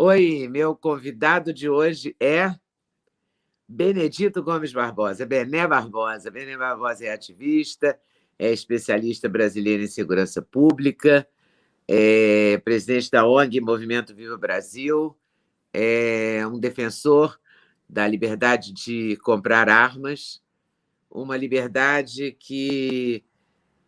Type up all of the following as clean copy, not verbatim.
Oi, meu convidado de hoje é Benedito Gomes Barbosa, Bené Barbosa. Bené Barbosa é ativista, é especialista brasileiro em segurança pública, é presidente da ONG Movimento Viva Brasil, é um defensor da liberdade de comprar armas, uma liberdade que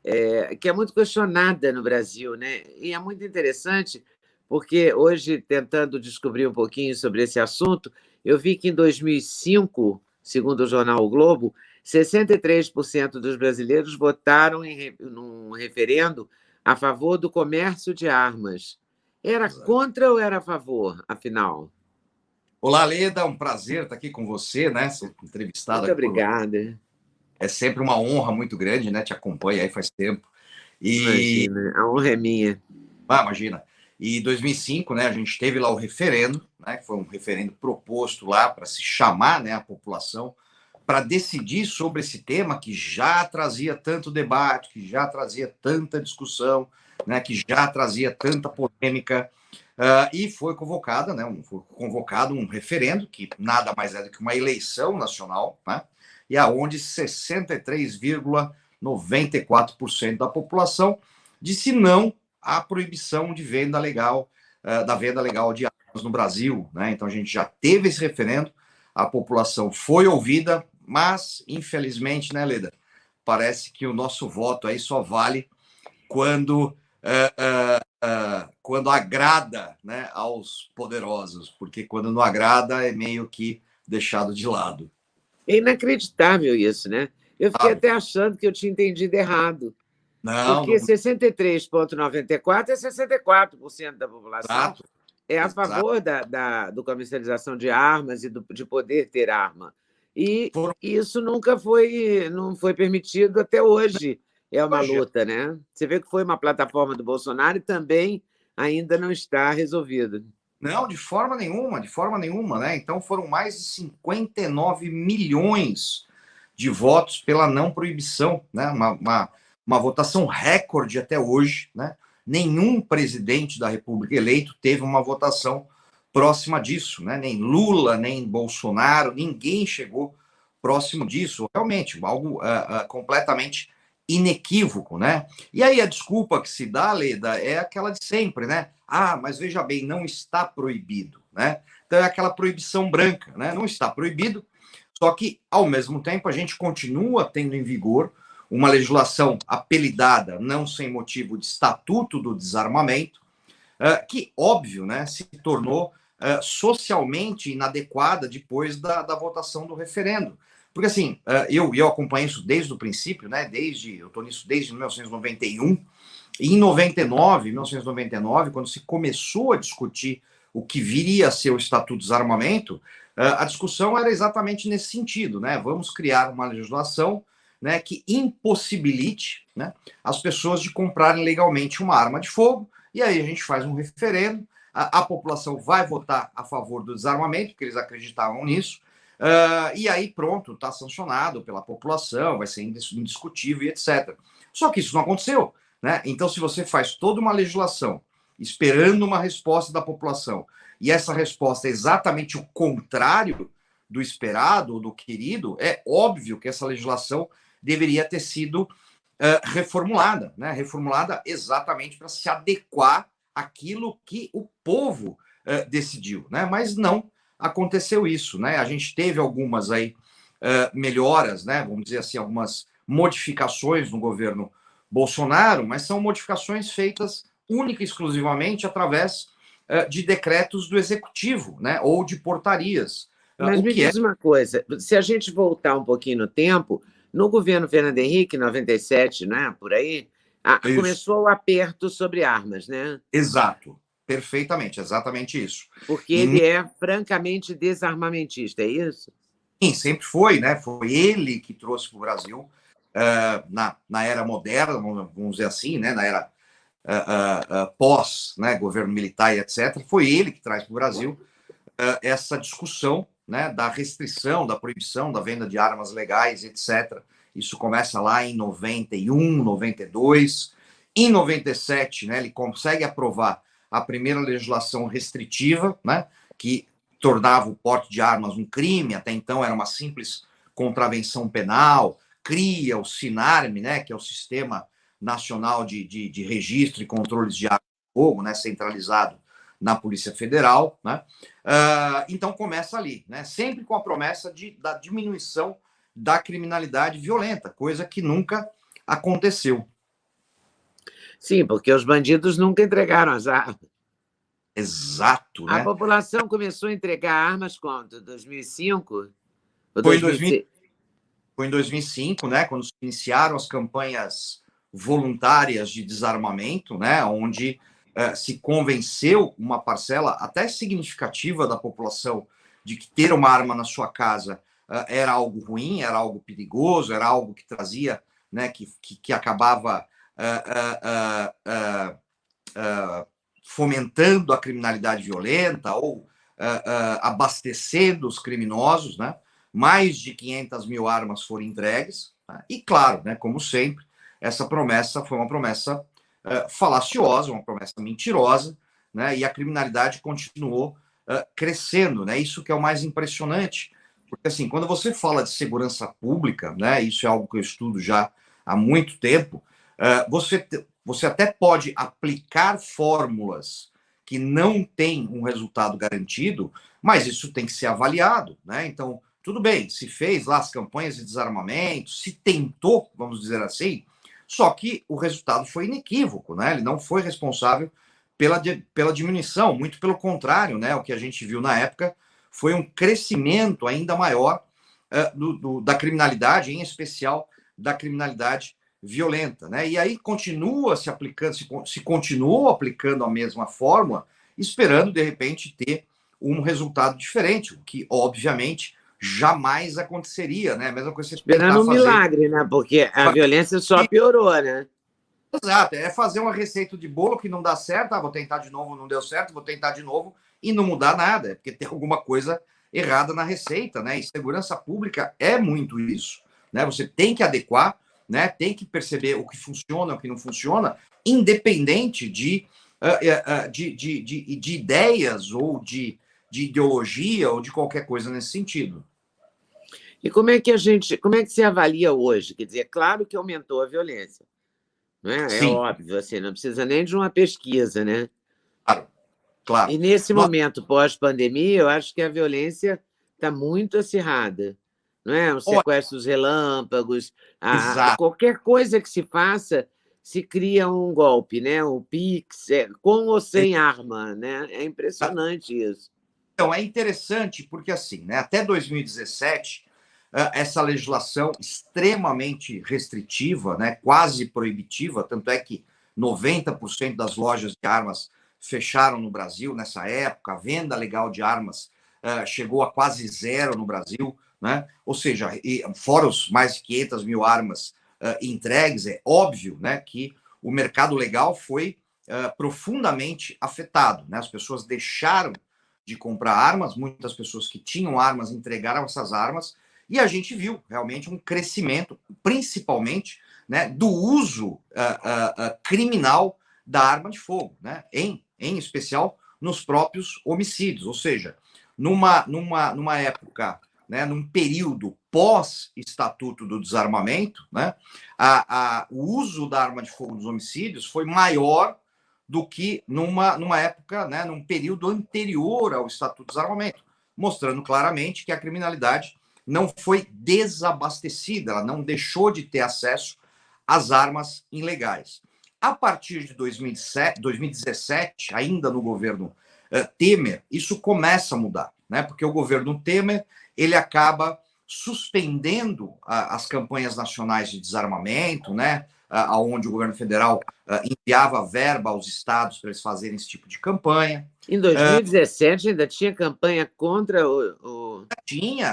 é muito questionada no Brasil, né? E é muito interessante, porque hoje, tentando descobrir um pouquinho sobre esse assunto, eu vi que em 2005, segundo o jornal O Globo, 63% dos brasileiros votaram num referendo a favor do comércio de armas. Era contra ou era a favor, afinal? Olá, Leda, um prazer estar aqui com você, né? Ser entrevistada Muito aqui por você. obrigada. É sempre uma honra muito grande, né? Te acompanho aí faz tempo. E, Imagina, a honra é minha. imagina, e 2005, né? A gente teve lá o referendo, né? Que foi um referendo proposto lá para se chamar, né? A população para decidir sobre esse tema que já trazia tanto debate, que já trazia tanta discussão, né? Que já trazia tanta polêmica. E foi convocada, né, foi convocado um referendo, que nada mais é do que uma eleição nacional, né, e aonde 63,94% da população disse não à proibição de venda legal, da venda legal de armas no Brasil. Né? Então a gente já teve esse referendo, a população foi ouvida, mas infelizmente, né, Leda, parece que o nosso voto aí só vale quando quando agrada, né, aos poderosos, porque quando não agrada é meio que deixado de lado. É inacreditável isso, né? Eu fiquei Sabe? até achando que eu tinha entendido errado, Não, porque não, 63,94 é 64% da população exato, é a exato. favor do comercialização de armas e de poder ter arma. E Foram isso nunca foi, não foi permitido até hoje. É uma hoje. luta, né? Você vê que foi uma plataforma do Bolsonaro e também ainda não está resolvido. Não, de forma nenhuma, né? Então foram mais de 59 milhões de votos pela não proibição, né? Uma votação recorde até hoje, né? Nenhum presidente da República eleito teve uma votação próxima disso, né? Nem Lula, nem Bolsonaro, ninguém chegou próximo disso. Realmente, algo completamente inequívoco, né? E aí a desculpa que se dá, Leda, é aquela de sempre, né? Ah, mas veja bem, não está proibido, né? Então é aquela proibição branca, né? Não está proibido, só que, ao mesmo tempo, a gente continua tendo em vigor uma legislação apelidada, não sem motivo, de Estatuto do Desarmamento, que, óbvio, né, se tornou socialmente inadequada depois da votação do referendo. Porque, assim, eu acompanho isso desde o princípio, né, eu estou nisso desde 1991, e em 1999, quando se começou a discutir o que viria a ser o Estatuto do Desarmamento, a discussão era exatamente nesse sentido, né? Vamos criar uma legislação, né, que impossibilite, né, as pessoas de comprarem legalmente uma arma de fogo, e aí a gente faz um referendo, a população vai votar a favor do desarmamento, porque eles acreditavam nisso, e aí pronto, está sancionado pela população, vai ser indiscutível e etc. Só que isso não aconteceu. Né? Então, se você faz toda uma legislação esperando uma resposta da população, e essa resposta é exatamente o contrário do esperado, do querido, é óbvio que essa legislação deveria ter sido reformulada, né? Reformulada exatamente para se adequar àquilo que o povo decidiu, né? Mas não aconteceu isso, né? A gente teve algumas aí melhoras, né? Vamos dizer assim, algumas modificações no governo Bolsonaro, mas são modificações feitas única e exclusivamente através de decretos do executivo, né, ou de portarias. Mas O me que é diz uma coisa, se a gente voltar um pouquinho no tempo, no governo Fernando Henrique, 97, né, por aí, isso? começou o aperto sobre armas, né? Exato, perfeitamente, exatamente isso. Porque E ele é francamente desarmamentista, é isso? sim, sempre foi, né? Foi ele que trouxe para o Brasil na era moderna, vamos dizer assim, né? Na era pós, né? Governo militar e etc. Foi ele que traz para o Brasil essa discussão, né, da restrição, da proibição da venda de armas legais, etc. Isso começa lá em 91, 92. Em 97, né, ele consegue aprovar a primeira legislação restritiva, né, que tornava o porte de armas um crime, até então era uma simples contravenção penal, cria o SINARME, né, que é o Sistema Nacional de Registro e Controles de Armas de Fogo, né, centralizado na Polícia Federal, né? Então começa ali, né, sempre com a promessa da diminuição da criminalidade violenta, coisa que nunca aconteceu. Sim, porque os bandidos nunca entregaram as armas. Exato, A né? população começou a entregar armas quando? 2005? Ou Foi em 2006? Foi em 2005, né, quando se iniciaram as campanhas voluntárias de desarmamento, né, onde se convenceu uma parcela até significativa da população de que ter uma arma na sua casa era algo ruim, era algo perigoso, era algo que trazia, né, que acabava fomentando a criminalidade violenta ou abastecendo os criminosos, né? Mais de 500 mil armas foram entregues, tá? E claro, né, como sempre, essa promessa foi uma promessa falaciosa, uma promessa mentirosa, né, e a criminalidade continuou crescendo, né? Isso que é o mais impressionante, porque assim, quando você fala de segurança pública, né, isso é algo que eu estudo já há muito tempo, você até pode aplicar fórmulas que não têm um resultado garantido, mas isso tem que ser avaliado, né? Então, tudo bem, se fez lá as campanhas de desarmamento, se tentou, vamos dizer assim, só que o resultado foi inequívoco, né? Ele não foi responsável pela diminuição, muito pelo contrário, né? O que a gente viu na época foi um crescimento ainda maior da criminalidade, em especial da criminalidade violenta, né? E aí continua se aplicando, se continuou aplicando a mesma fórmula, esperando de repente ter um resultado diferente, o que obviamente jamais aconteceria, né? A mesma coisa que você Esperando tentar um fazer. milagre, né? Porque a violência só piorou, né? Exato, é fazer uma receita de bolo que não dá certo, vou tentar de novo, não deu certo, vou tentar de novo e não mudar nada, é porque tem alguma coisa errada na receita, né? E segurança pública é muito isso, né? Você tem que adequar, né? Tem que perceber o que funciona, o que não funciona, independente de ideias ou de ideologia ou de qualquer coisa nesse sentido. E como é que se avalia hoje? Quer dizer, é claro que aumentou a violência, não é? É Sim, óbvio, assim, não precisa nem de uma pesquisa, né? claro, claro. E nesse Nós, momento pós-pandemia, eu acho que a violência está muito acirrada, não é? Os olha, sequestros relâmpagos, exato. qualquer coisa que se faça, se cria um golpe, né? O Pix, com ou sem arma, né? É impressionante isso. Então, é interessante porque, assim, né, até 2017, essa legislação extremamente restritiva, né, quase proibitiva, tanto é que 90% das lojas de armas fecharam no Brasil nessa época, a venda legal de armas chegou a quase zero no Brasil, né? Ou seja, fora os mais de 500 mil armas entregues, é óbvio, né, que o mercado legal foi profundamente afetado, né? As pessoas deixaram de comprar armas, muitas pessoas que tinham armas entregaram essas armas, e a gente viu realmente um crescimento, principalmente, né, do uso criminal da arma de fogo, né, em especial nos próprios homicídios, ou seja, numa época, né, num período pós-estatuto do desarmamento, né, o uso da arma de fogo nos homicídios foi maior do que numa época, né, num período anterior ao Estatuto do Desarmamento, mostrando claramente que a criminalidade não foi desabastecida, ela não deixou de ter acesso às armas ilegais. A partir de 2017, ainda no governo Temer, isso começa a mudar, né? Porque o governo Temer ele acaba suspendendo as campanhas nacionais de desarmamento, né? Onde o governo federal enviava verba aos estados para eles fazerem esse tipo de campanha. Em 2017 ainda tinha campanha contra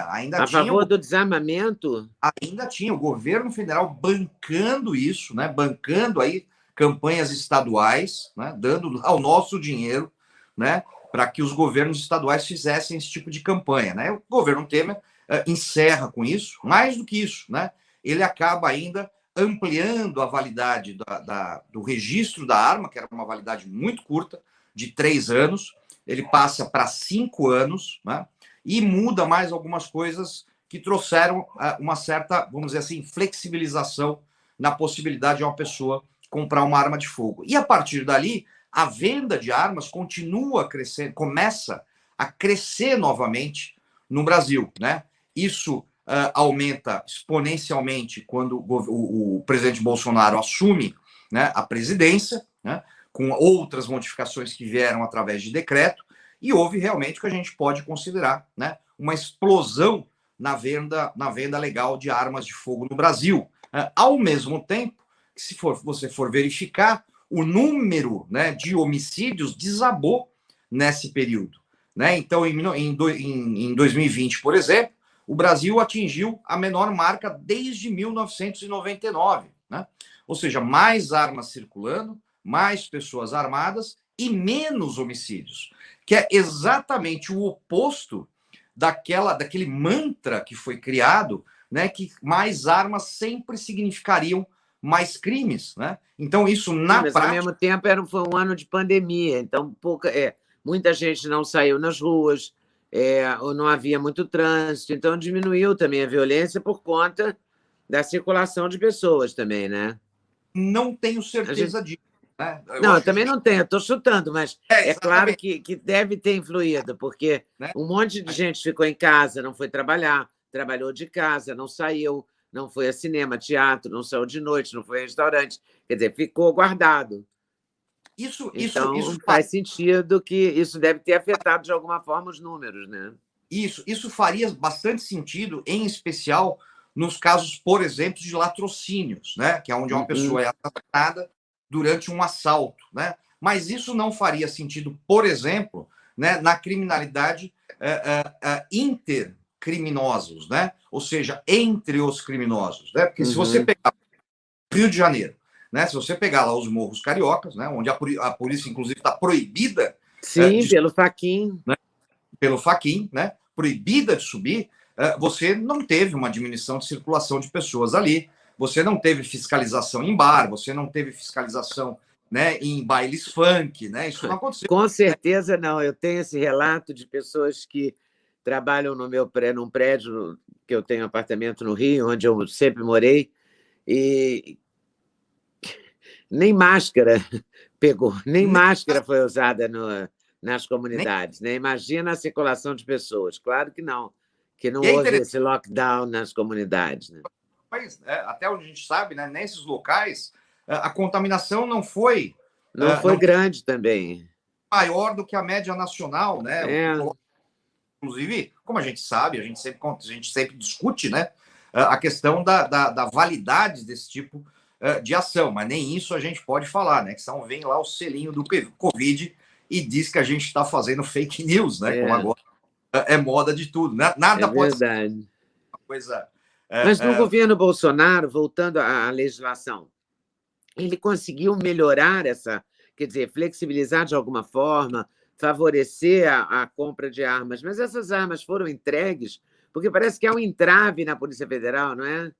Ainda a tinha, favor do desarmamento? ainda tinha o governo federal bancando isso, né? Bancando aí campanhas estaduais, né? Dando ao nosso dinheiro, né? Para que os governos estaduais fizessem esse tipo de campanha, né? O governo Temer encerra com isso, mais do que isso, né? Ele acaba ainda ampliando a validade do registro da arma, que era uma validade muito curta, de 3 anos, ele passa para 5 anos, né? E muda mais algumas coisas que trouxeram uma certa, vamos dizer assim, flexibilização na possibilidade de uma pessoa comprar uma arma de fogo. E a partir dali, a venda de armas continua a crescer, começa a crescer novamente no Brasil, né? Isso aumenta exponencialmente quando o presidente Bolsonaro assume, né, a presidência, né, com outras modificações que vieram através de decreto, e houve realmente o que a gente pode considerar, né, uma explosão na venda legal de armas de fogo no Brasil. Ao mesmo tempo, que se você for verificar, o número, né, de homicídios desabou nesse período, né? Então, em 2020, por exemplo, o Brasil atingiu a menor marca desde 1999, né? Ou seja, mais armas circulando, mais pessoas armadas e menos homicídios, que é exatamente o oposto daquele mantra que foi criado, né, que mais armas sempre significariam mais crimes, né? Então, isso na Mas, ao prática... mesmo tempo, foi um ano de pandemia, então muita gente não saiu nas ruas, ou não havia muito trânsito, então diminuiu também a violência por conta da circulação de pessoas também, né? Não tenho A gente... certeza disso, né? Não, eu Acho que a também gente... não tenho, estou chutando, mas é claro exatamente, que deve ter influído, porque né? um monte de gente ficou em casa, não foi trabalhar, trabalhou de casa, não saiu, não foi a cinema, teatro, não saiu de noite, não foi a restaurante, quer dizer, ficou guardado. Isso Então, faz sentido que isso deve ter afetado de alguma forma os números, né? Isso faria bastante sentido, em especial nos casos, por exemplo, de latrocínios, né? Que é onde uma pessoa é assassinada durante um assalto, né? Mas isso não faria sentido, por exemplo, né, na criminalidade intercriminosos, né? Ou seja, entre os criminosos, né? Porque se você pegar Rio de Janeiro, né? Se você pegar lá os morros cariocas, né? Onde a polícia, inclusive, está proibida Sim, pelo Fachin. né, pelo Fachin, né? Proibida de subir, você não teve uma diminuição de circulação de pessoas ali, você não teve fiscalização em bar, você não teve fiscalização, né, em bailes funk, né? Isso não aconteceu. Com certeza não. Eu tenho esse relato de pessoas que trabalham num prédio que eu tenho apartamento no Rio, onde eu sempre morei, e nem máscara pegou, nem máscara foi usada nas Nem... comunidades, né? Imagina a circulação de pessoas. Claro que não E é houve interessante, esse lockdown nas comunidades, né? mas, até onde a gente sabe, né, nesses locais, a contaminação não foi Não foi grande também. maior do que a média nacional, né? O que É, coloca, inclusive, como a gente sabe, a gente sempre discute, né, a questão da validade desse tipo de ação, mas nem isso a gente pode falar, né? Que são, vem lá o selinho do Covid e diz que a gente está fazendo fake news, né? Como agora é moda de tudo, né? Nada pode ser verdade. uma coisa. Mas no governo Bolsonaro, voltando à legislação, ele conseguiu melhorar essa, quer dizer, flexibilizar de alguma forma, favorecer a compra de armas, mas essas armas foram entregues, porque parece que há um entrave na Polícia Federal, não é?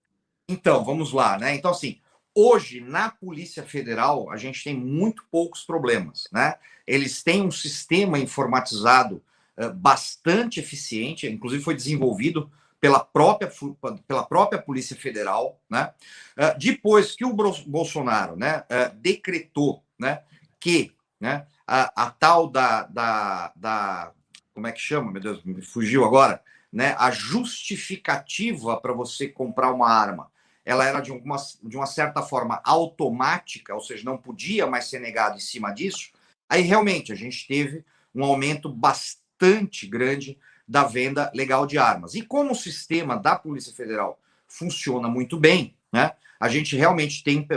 Então, vamos lá, né? Então, assim, hoje na Polícia Federal a gente tem muito poucos problemas, né? Eles têm um sistema informatizado bastante eficiente, inclusive foi desenvolvido pela própria Polícia Federal, né? Depois que o Bolsonaro, né, decretou, né, que, né, a tal como é que chama, meu Deus, me fugiu agora, né, a justificativa para você comprar uma arma, ela era de uma certa forma automática, ou seja, não podia mais ser negado em cima disso, aí realmente a gente teve um aumento bastante grande da venda legal de armas. E como o sistema da Polícia Federal funciona muito bem, né, a gente realmente tem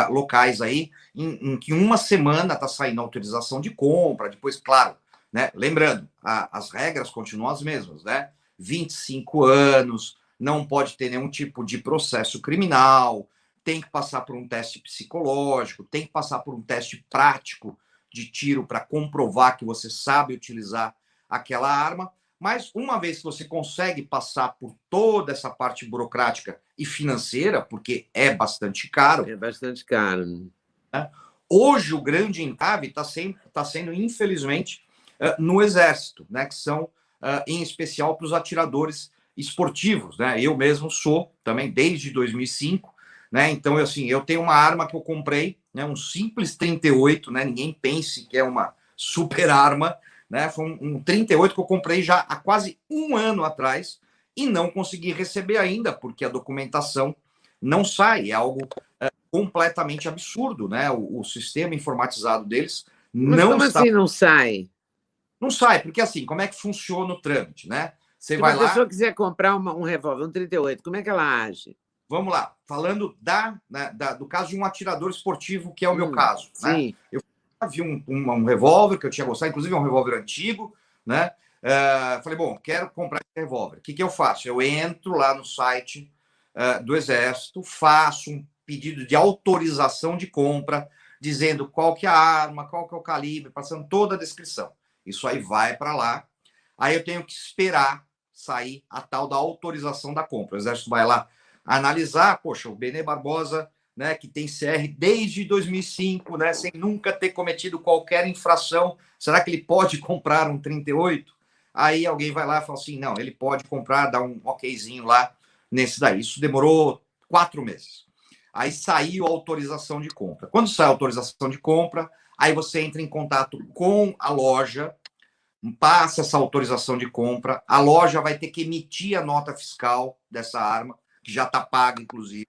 locais aí em que uma semana está saindo autorização de compra, depois, claro, né, lembrando, as regras continuam as mesmas, né? 25 anos, não pode ter nenhum tipo de processo criminal, tem que passar por um teste psicológico, tem que passar por um teste prático de tiro para comprovar que você sabe utilizar aquela arma. Mas uma vez que você consegue passar por toda essa parte burocrática e financeira, porque é bastante caro. É bastante caro. Né? Hoje, o grande entrave está sendo, infelizmente, no Exército, né, que são, em especial, para os atiradores esportivos. Né? Eu mesmo sou, também, desde 2005. Né? Então, assim, eu tenho uma arma que eu comprei, né, um simples 38, né? Ninguém pense que é uma super arma. Né? Foi um 38 que eu comprei já há quase um ano atrás e não consegui receber ainda, porque a documentação não sai. É algo completamente absurdo, né? O sistema informatizado deles Mas não como está... assim não sai? Não sai, porque assim, como é que funciona o trâmite, né? Você Se vai uma lá, pessoa quiser comprar um revólver, um 38, como é que ela age? vamos lá, falando do caso de um atirador esportivo, que é o meu caso, né? Sim. Eu vi um revólver que eu tinha gostado, inclusive é um revólver antigo, né? Falei, bom, quero comprar esse revólver. O que eu faço? Eu entro lá no site do Exército, faço um pedido de autorização de compra, dizendo qual que é a arma, qual que é o calibre, passando toda a descrição. Isso aí vai para lá. Aí eu tenho que esperar sair a tal da autorização da compra. O Exército vai lá analisar, poxa, o Benê Barbosa, né, que tem CR desde 2005, né, sem nunca ter cometido qualquer infração, será que ele pode comprar um 38? Aí alguém vai lá e fala assim, não, ele pode comprar, dá um okzinho lá nesse daí. Isso demorou 4 meses. Aí saiu a autorização de compra. Quando sai a autorização de compra, aí você entra em contato com a loja, passa essa autorização de compra, a loja vai ter que emitir a nota fiscal dessa arma, que já está paga, inclusive.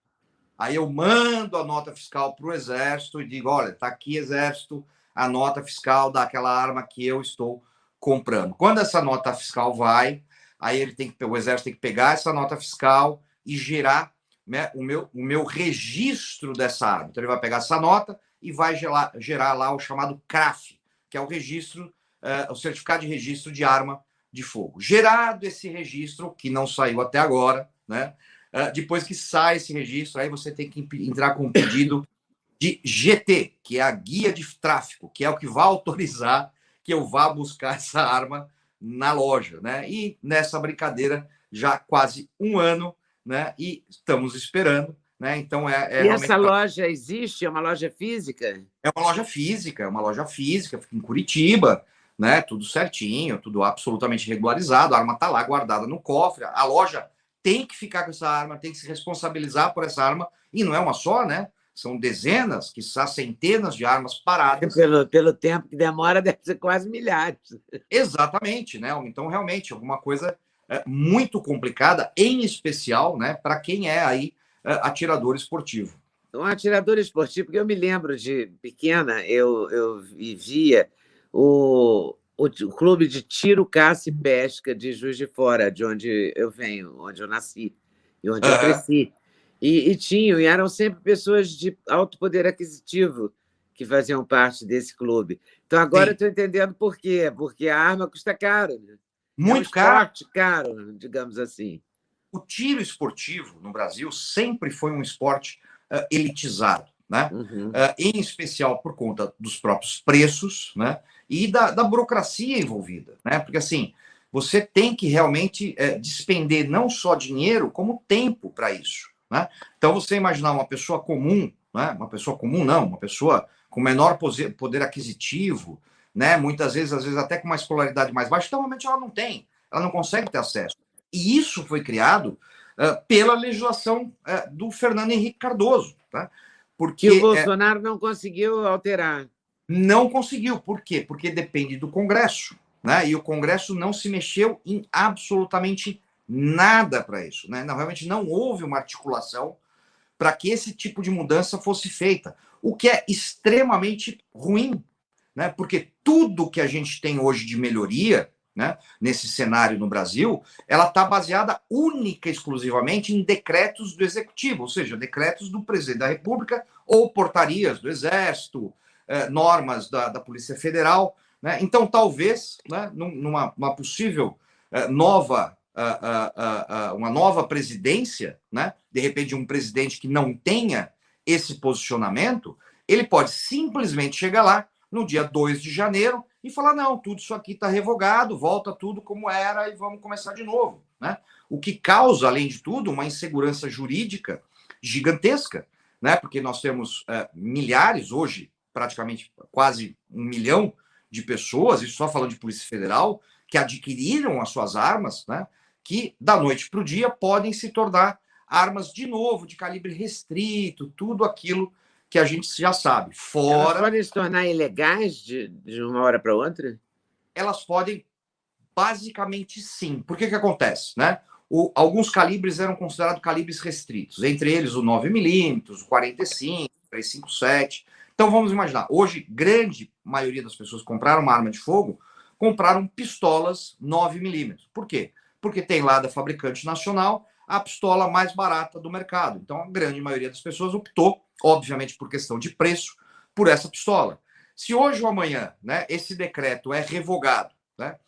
Aí eu mando a nota fiscal para o Exército e digo, olha, está aqui, Exército, a nota fiscal daquela arma que eu estou comprando. Quando essa nota fiscal vai, aí o Exército tem que pegar essa nota fiscal e gerar, né, o meu registro dessa arma. Então ele vai pegar essa nota e vai gerar lá o chamado CRAF, que é o registro, o certificado de registro de arma de fogo. Gerado esse registro, que não saiu até agora, né? Depois que sai esse registro, aí você tem que entrar com um pedido de GT, que é a guia de tráfico, que é o que vai autorizar que eu vá buscar essa arma na loja, né? E nessa brincadeira já quase um ano, né? E estamos esperando, né? Então E realmente essa loja existe? É uma loja física? é uma loja física, fica em Curitiba, né? Tudo certinho, tudo absolutamente regularizado, a arma está lá guardada no cofre, a loja tem que ficar com essa arma, tem que se responsabilizar por essa arma, e não é uma só, né? São dezenas, quiçá centenas de armas paradas. Pelo tempo que demora, deve ser quase milhares. Exatamente, né? Então, realmente, alguma coisa muito complicada, em especial, né, para quem é aí atirador esportivo. Um atirador esportivo, porque eu me lembro de pequena, eu via o clube de tiro, caça e pesca de Juiz de Fora, de onde eu venho, onde eu nasci e onde eu Uhum. cresci. E eram sempre pessoas de alto poder aquisitivo que faziam parte desse clube. Então, agora eu Sim, estou entendendo por quê, porque a arma custa caro, né? É um muito caro. esporte caro, digamos assim. O tiro esportivo no Brasil sempre foi um esporte elitizado, né? Uhum. Em especial por conta dos próprios preços, né? E da burocracia envolvida, né? Porque assim, você tem que realmente despender não só dinheiro, como tempo para isso, né? Então, você imaginar uma pessoa comum, né? Uma pessoa comum não, uma pessoa com menor poder aquisitivo, né? Muitas vezes, às vezes até com uma escolaridade mais baixa, então realmente ela não tem, ela não consegue ter acesso. E isso foi criado pela legislação do Fernando Henrique Cardoso, tá? Que o Porque Bolsonaro não conseguiu alterar. não conseguiu. Por quê? Porque depende do Congresso, né? E o Congresso não se mexeu em absolutamente nada para isso, né? Não, realmente não houve uma articulação para que esse tipo de mudança fosse feita, o que é extremamente ruim, né? Porque tudo que a gente tem hoje de melhoria, né, nesse cenário no Brasil, ela está baseada única e exclusivamente em decretos do Executivo, ou seja, decretos do Presidente da República ou portarias do Exército, normas da Polícia Federal. Né? Então, talvez, né, numa possível nova uma nova presidência, né? De repente um presidente que não tenha esse posicionamento, ele pode simplesmente chegar lá no dia 2 de janeiro e falar, não, tudo isso aqui está revogado, volta tudo como era e vamos começar de novo. Né? O que causa, além de tudo, uma insegurança jurídica gigantesca, né? Porque nós temos milhares hoje, praticamente quase 1 milhão de pessoas, isso só falando de Polícia Federal, que adquiriram as suas armas, né, que da noite para o dia podem se tornar armas de novo, de calibre restrito, tudo aquilo que a gente já sabe. Elas podem se tornar ilegais de uma hora para outra? Elas podem, basicamente, sim. Por que acontece, né? Alguns calibres eram considerados calibres restritos, entre eles o 9mm, o 45, o 357. Então, vamos imaginar, hoje, grande maioria das pessoas que compraram uma arma de fogo compraram pistolas 9mm. Por quê? Porque tem lá da fabricante nacional a pistola mais barata do mercado. Então, a grande maioria das pessoas optou, obviamente por questão de preço, por essa pistola. Se hoje ou amanhã, né, esse decreto é revogado, né,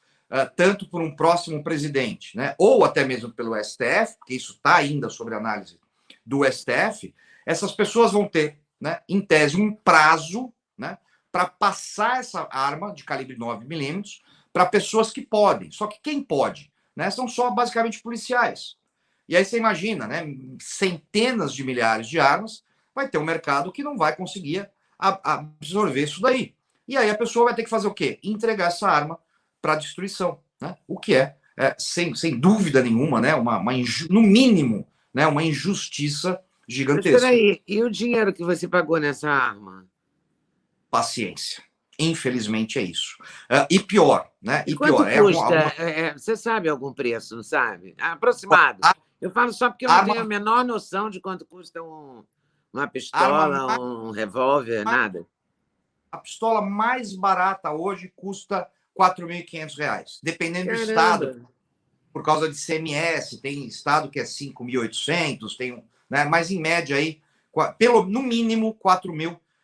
tanto por um próximo presidente, né, ou até mesmo pelo STF, porque isso está ainda sob análise do STF, essas pessoas vão ter, né, em tese, um prazo, né, para passar essa arma de calibre 9mm para pessoas que podem. Só que quem pode, né, são só basicamente policiais. E aí você imagina, né, centenas de milhares de armas, vai ter um mercado que não vai conseguir absorver isso daí. E aí a pessoa vai ter que fazer o quê? Entregar essa arma para destruição, né? O que sem dúvida nenhuma, né, no mínimo, né, uma injustiça gigantesca. Mas peraí, e o dinheiro que você pagou nessa arma? Paciência. Infelizmente é isso. E pior, né? E quanto pior, custa? Você sabe algum preço, não sabe? Aproximado. Eu falo só porque eu não tenho a menor noção de quanto custa uma pistola, um revólver, nada. A pistola mais barata hoje custa R$ 4.500, dependendo do estado, por causa de CMS. Tem estado que é 5.800, tem, né? Mas em média aí, no mínimo R$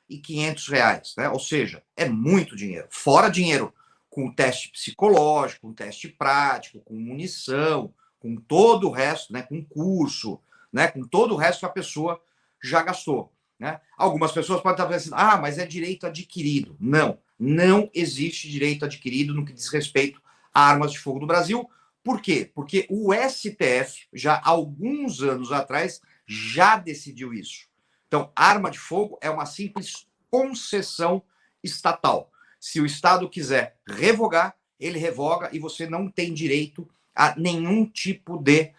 4.500, né? Ou seja, é muito dinheiro. Fora dinheiro com teste psicológico, com teste prático, com munição, com todo o resto, né? Com curso, né? Com todo o resto que a pessoa já gastou. Né? Algumas pessoas podem estar pensando, mas é direito adquirido. Não, não existe direito adquirido no que diz respeito a armas de fogo no Brasil. Por quê? Porque o STF, já há alguns anos atrás, já decidiu isso. Então, arma de fogo é uma simples concessão estatal. Se o Estado quiser revogar, ele revoga e você não tem direito a nenhum tipo de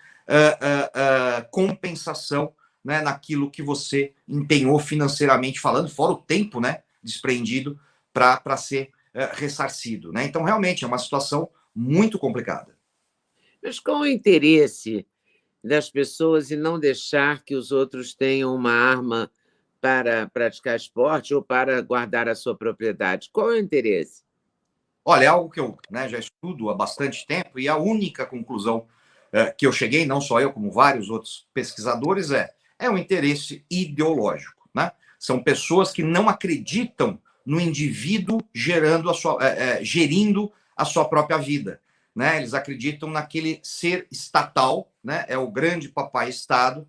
compensação, né, naquilo que você empenhou financeiramente falando, fora o tempo, né, desprendido para ser ressarcido. Né? Então, realmente, é uma situação muito complicada. Mas qual o interesse das pessoas em não deixar que os outros tenham uma arma para praticar esporte ou para guardar a sua propriedade? Qual é o interesse? Olha, é algo que eu, né, já estudo há bastante tempo e a única conclusão que eu cheguei, não só eu, como vários outros pesquisadores, é um interesse ideológico. Né? São pessoas que não acreditam no indivíduo gerindo a sua própria vida. Né? Eles acreditam naquele ser estatal, né? É o grande papai Estado,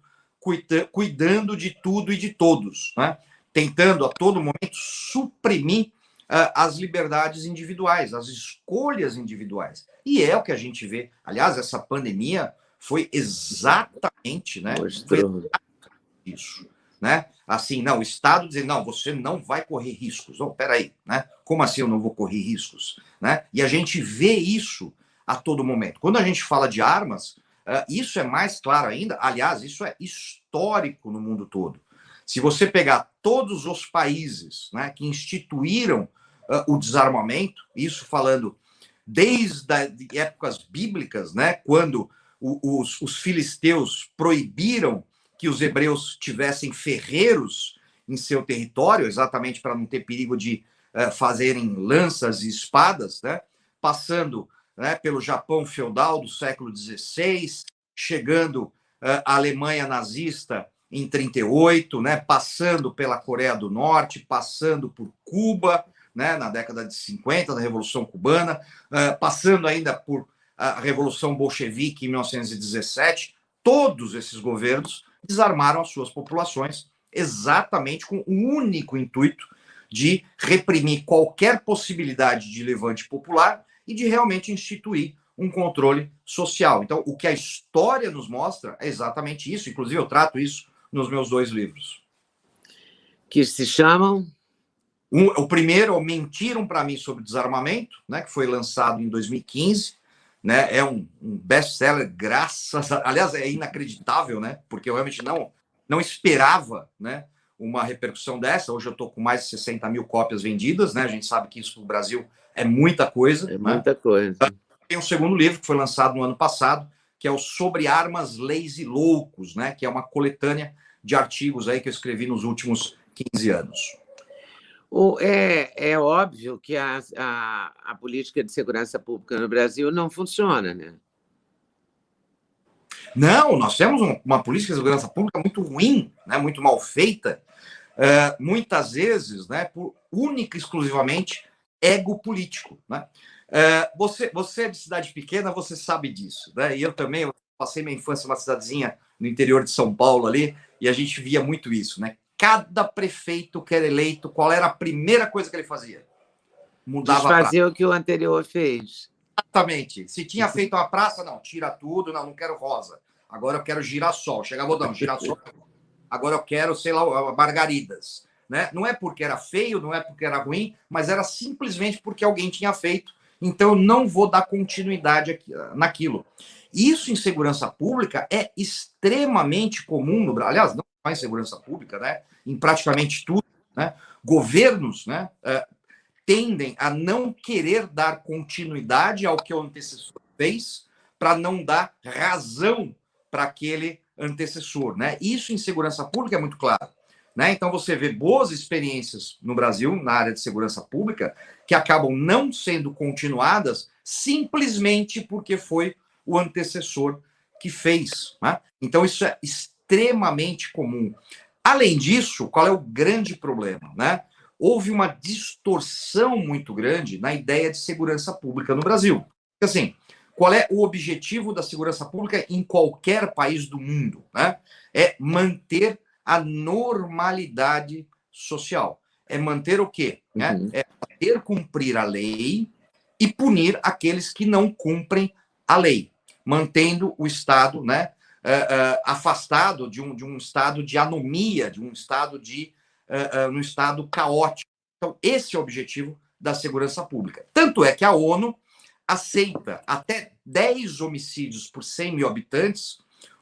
cuidando de tudo e de todos, né? Tentando a todo momento suprimir as liberdades individuais, as escolhas individuais. E é o que a gente vê. Aliás, essa pandemia foi exatamente, né? Isso, né? Assim, não, o Estado dizer, não, você não vai correr riscos. Oh, peraí, né? Como assim eu não vou correr riscos? Né? E a gente vê isso a todo momento. Quando a gente fala de armas, isso é mais claro ainda. Aliás, isso é histórico no mundo todo. Se você pegar todos os países, né, que instituíram o desarmamento, isso falando desde épocas bíblicas, né, quando os filisteus proibiram que os hebreus tivessem ferreiros em seu território, exatamente para não ter perigo de fazerem lanças e espadas, né, passando, né, pelo Japão feudal do século XVI, chegando à Alemanha nazista em 1938, né, passando pela Coreia do Norte, passando por Cuba, né, na década de 50, da Revolução Cubana, passando ainda por a Revolução Bolchevique em 1917, todos esses governos desarmaram as suas populações exatamente com o único intuito de reprimir qualquer possibilidade de levante popular e de realmente instituir um controle social. Então, o que a história nos mostra é exatamente isso. Inclusive, eu trato isso nos meus 2 livros. Que se chamam? O primeiro, Mentiram para Mim sobre Desarmamento, né, que foi lançado em 2015, né, é um best-seller, aliás, é inacreditável, né, porque eu realmente não esperava, né, uma repercussão dessa. Hoje eu estou com mais de 60 mil cópias vendidas, né, a gente sabe que isso no Brasil é muita coisa. É Né? muita coisa. Tem um segundo livro que foi lançado no ano passado, que é o Sobre Armas, Leis e Loucos, né, que é uma coletânea de artigos aí que eu escrevi nos últimos 15 anos. É óbvio que a política de segurança pública no Brasil não funciona, né? Não, nós temos uma política de segurança pública muito ruim, né, muito mal feita, muitas vezes, né, por única e exclusivamente ego político. Né? Você é de cidade pequena, você sabe disso. Né? E eu também, eu passei minha infância numa cidadezinha no interior de São Paulo ali, e a gente via muito isso. Né? Cada prefeito que era eleito, qual era a primeira coisa que ele fazia? Mudava a praça. Desfazer o que o anterior fez. Exatamente. Se tinha feito uma praça, não, tira tudo, não quero rosa. Agora eu quero girassol. Chegava, não, girassol. Agora eu quero, sei lá, margaridas. Né? Não é porque era feio, não é porque era ruim, mas era simplesmente porque alguém tinha feito. Então eu não vou dar continuidade naquilo. Isso em segurança pública é extremamente comum no Brasil. Aliás, não só em segurança pública, né? Em praticamente tudo. Né? Governos, né? Tendem a não querer dar continuidade ao que o antecessor fez para não dar razão para aquele antecessor. Né? Isso em segurança pública é muito claro. Né? Então, você vê boas experiências no Brasil, na área de segurança pública, que acabam não sendo continuadas simplesmente porque foi o antecessor que fez. Né? Então, isso é extremamente comum. Além disso, qual é o grande problema? Né? Houve uma distorção muito grande na ideia de segurança pública no Brasil. Assim, qual é o objetivo da segurança pública em qualquer país do mundo? Né? É manter a normalidade social. É manter o quê? Né? É fazer cumprir a lei e punir aqueles que não cumprem a lei, mantendo o Estado, né, afastado de um estado de anomia, de um estado um estado caótico. Então, esse é o objetivo da segurança pública. Tanto é que a ONU aceita até 10 homicídios por 100 mil habitantes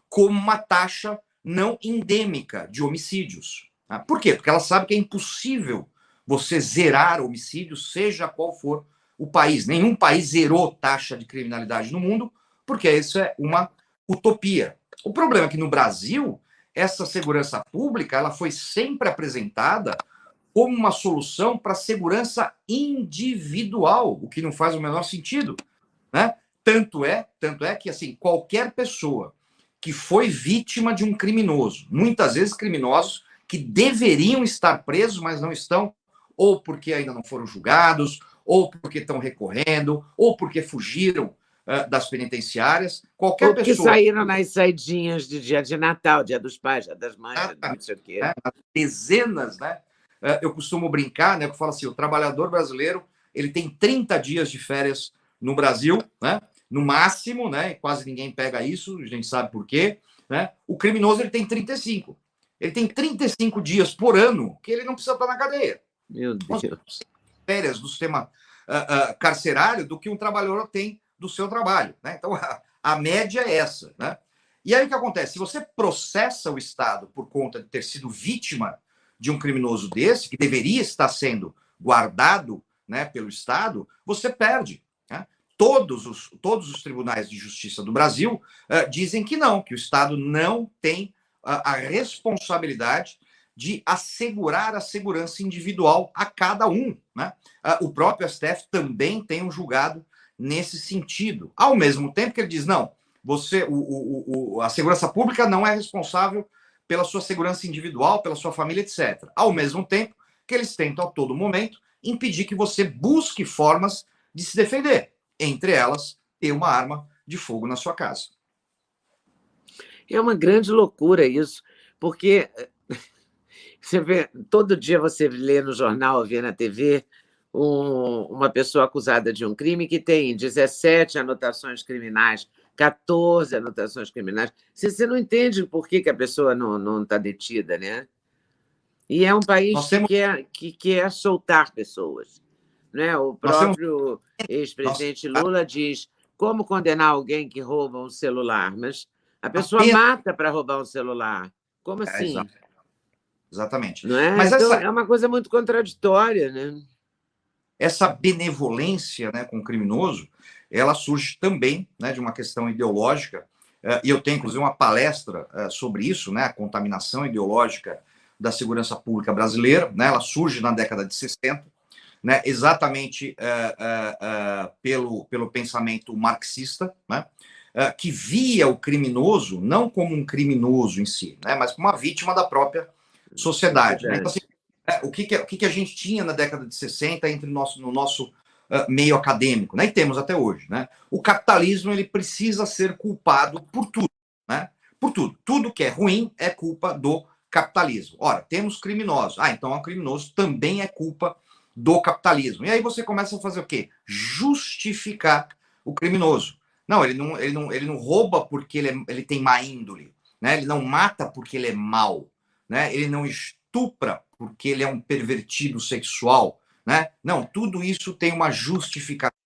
como uma taxa não endêmica de homicídios. Tá? Por quê? Porque ela sabe que é impossível você zerar homicídios, seja qual for o país. Nenhum país zerou taxa de criminalidade no mundo, porque isso é uma utopia. O problema é que no Brasil, essa segurança pública ela foi sempre apresentada como uma solução para a segurança individual, o que não faz o menor sentido. Né? Tanto é que assim, qualquer pessoa que foi vítima de um criminoso, muitas vezes criminosos que deveriam estar presos, mas não estão, ou porque ainda não foram julgados, ou porque estão recorrendo, ou porque fugiram das penitenciárias. Qualquer pessoa. Que saíram nas saidinhas de dia de Natal, dia dos pais, dia das mães, não sei o quê. Né? Dezenas, né? Eu costumo brincar, né? Eu falo assim: o trabalhador brasileiro ele tem 30 dias de férias no Brasil, né? No máximo, né? Quase ninguém pega isso, a gente sabe por quê. Né? O criminoso ele tem 35. Ele tem 35 dias por ano que ele não precisa estar na cadeia. Meu Deus. Férias do sistema carcerário do que um trabalhador tem do seu trabalho. Né? Então, a média é essa. Né? E aí o que acontece? Se você processa o Estado por conta de ter sido vítima de um criminoso desse, que deveria estar sendo guardado, né, pelo Estado, você perde. Né? Todos os tribunais de justiça do Brasil dizem que não, que o Estado não tem a responsabilidade de assegurar a segurança individual a cada um. Né? O próprio STF também tem um julgado nesse sentido. Ao mesmo tempo que ele diz, não, a segurança pública não é responsável pela sua segurança individual, pela sua família, etc. Ao mesmo tempo que eles tentam, a todo momento, impedir que você busque formas de se defender. Entre elas, ter uma arma de fogo na sua casa. É uma grande loucura isso, porque você vê, todo dia você lê no jornal, vê na TV, uma pessoa acusada de um crime que tem 17 anotações criminais, 14 anotações criminais. Você não entende por que a pessoa não está detida, né? E é um país Nós temos, que quer soltar pessoas, né? O nós temos, próprio nós, ex-presidente Lula diz como condenar alguém que rouba um celular, mas a pessoa apenas. mata para roubar um celular. Como assim? Exatamente. Não é? Mas Então, é uma coisa muito contraditória, né? essa benevolência, né, com o criminoso, ela surge também, né, de uma questão ideológica, e eu tenho, inclusive, uma palestra sobre isso, né, a contaminação ideológica da segurança pública brasileira, né, ela surge na década de 60, né, exatamente pelo pensamento marxista, né, que via o criminoso não como um criminoso em si, né, mas como uma vítima da própria sociedade. Né? Então, assim, o que a gente tinha na década de 60 no nosso meio acadêmico, né? E temos até hoje. Né? O capitalismo ele precisa ser culpado por tudo. Né? Por tudo. Tudo que é ruim é culpa do capitalismo. Ora, temos criminosos. Ah, então o criminoso também é culpa do capitalismo. E aí você começa a fazer o quê? Justificar o criminoso. Não, ele não rouba porque ele tem má índole. Né? Ele não mata porque ele é mau. Né? Ele não estupra porque ele é um pervertido sexual, né? Não, tudo isso tem uma justificação.